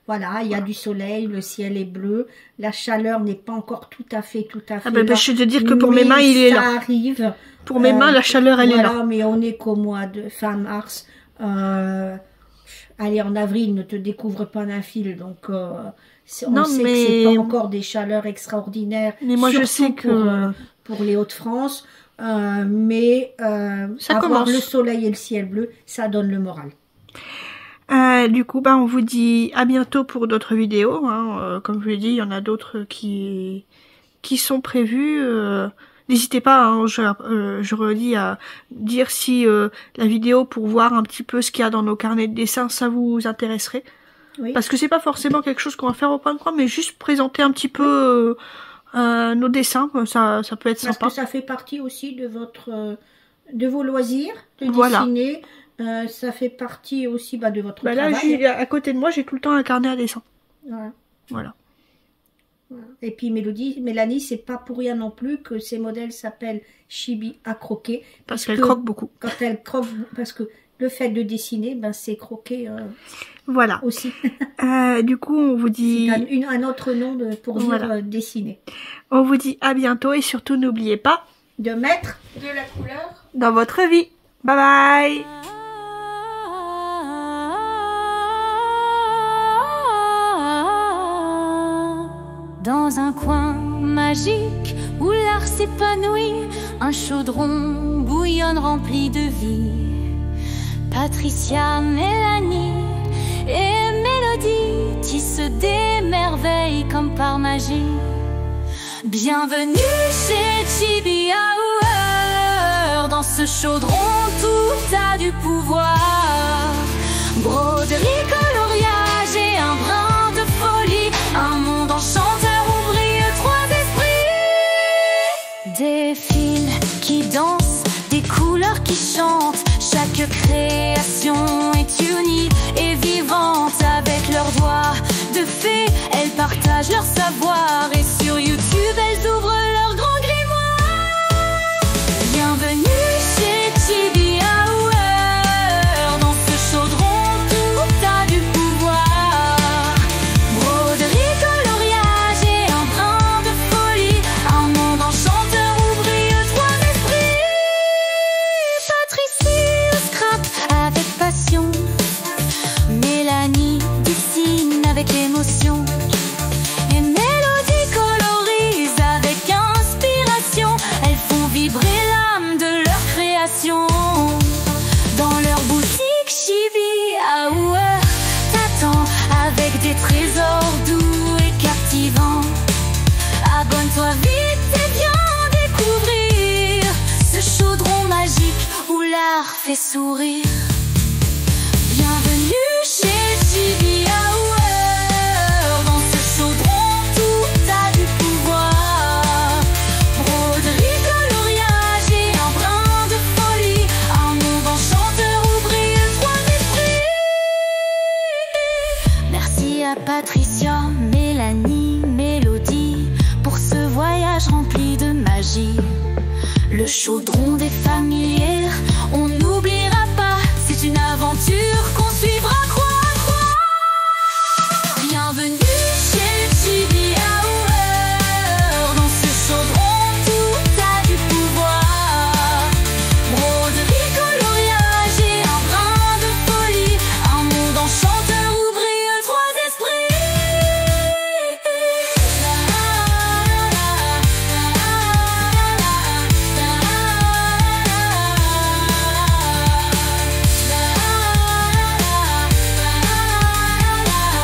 voilà, il y a du soleil, le ciel est bleu, la chaleur n'est pas encore tout à fait Ah ben, je vais te dire que pour mes mains, il est là. Ça arrive. Pour mes mains, la chaleur, elle est là. Mais on est qu'au mois de fin mars. Allez, en avril, ne te découvre pas d'un fil, donc on sait que c'est pas encore des chaleurs extraordinaires. Mais moi, je sais que pour les Hauts-de-France, mais ça avoir le soleil et le ciel bleu, ça donne le moral. Du coup, on vous dit à bientôt pour d'autres vidéos. Hein. Comme je l'ai dit, il y en a d'autres qui sont prévues. N'hésitez pas, hein, je redis, à dire si la vidéo pour voir un petit peu ce qu'il y a dans nos carnets de dessin, ça vous intéresserait. Oui. Parce que c'est pas forcément quelque chose qu'on va faire au point de croix, mais juste présenter un petit peu nos dessins, ça peut être sympa. Parce que ça fait partie aussi de vos loisirs de dessiner. Ça fait partie aussi de votre travail. Là, à côté de moi, j'ai tout le temps un carnet à dessin. Voilà. Et puis Mélanie, c'est pas pour rien non plus que ces modèles s'appellent Chibi à croquer. Parce qu'elle croque beaucoup. Quand elle croque, parce que le fait de dessiner, c'est croquer voilà. aussi. Du coup, on vous dit... C'est un autre nom pour dire dessiner. On vous dit à bientôt et surtout n'oubliez pas de mettre de la couleur dans votre vie. Bye bye. Dans un coin magique où l'art s'épanouit, un chaudron bouillonne rempli de vie. Patricia, Mélanie et Mélodie tissent des merveilles comme par magie. Bienvenue chez Chibi Hour. Dans ce chaudron, tout a du pouvoir. Broderie, coloriage et un brin de folie. Un monde enchanteur où brillent 3 esprits. Des fils qui dansent, des couleurs qui chantent. Chaque création est unique et vivante. Avec leurs doigts de fée, elles partagent leur savoir. Et sur YouTube, elles ouvrent leur grand grimoire. Bienvenue chez Chibi Hour. Dans ce chaudron, tout a du pouvoir. Broderie, coloriage et un brin de folie. Un monde enchanteur où brillent 3 esprits. Patricia scrape avec passion. Mélanie dessine avec émotion. Et Mélodie colorise avec inspiration. Elles font vibrer l'âme de leur création. Dans leur boutique Chibi Hour t'attend avec des trésors doux et captivants. Lève-toi vite et viens découvrir ce chaudron magique où l'art fait sourire. Bienvenue chez Chibi Hour. Dans ce chaudron, tout a du pouvoir. Broderie, coloriage et un brin de folie. Un monde enchanteur où brillent trois esprits. Merci à Patricia, Mélanie, Mélodie pour ce voyage rempli de magie. Le chaudron des familières, on n'oubliera pas, c'est une aventure qu'on suivra croix à croix. Bienvenue chez Chibi Hour. Dans ce chaudron, tout a du pouvoir. Broderie, coloriage et un brin de folie. Un monde enchanteur où brillent trois esprits.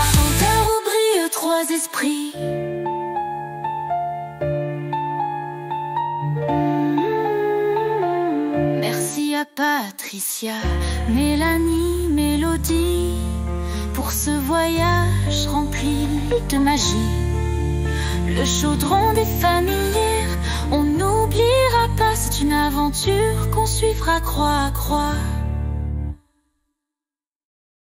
Enchanteur où brillent trois esprits. Merci à Patricia, Mélanie, Mélodie pour ce voyage rempli de magie. Le chaudron des familières, on n'oubliera pas, c'est une aventure qu'on suivra croix à croix.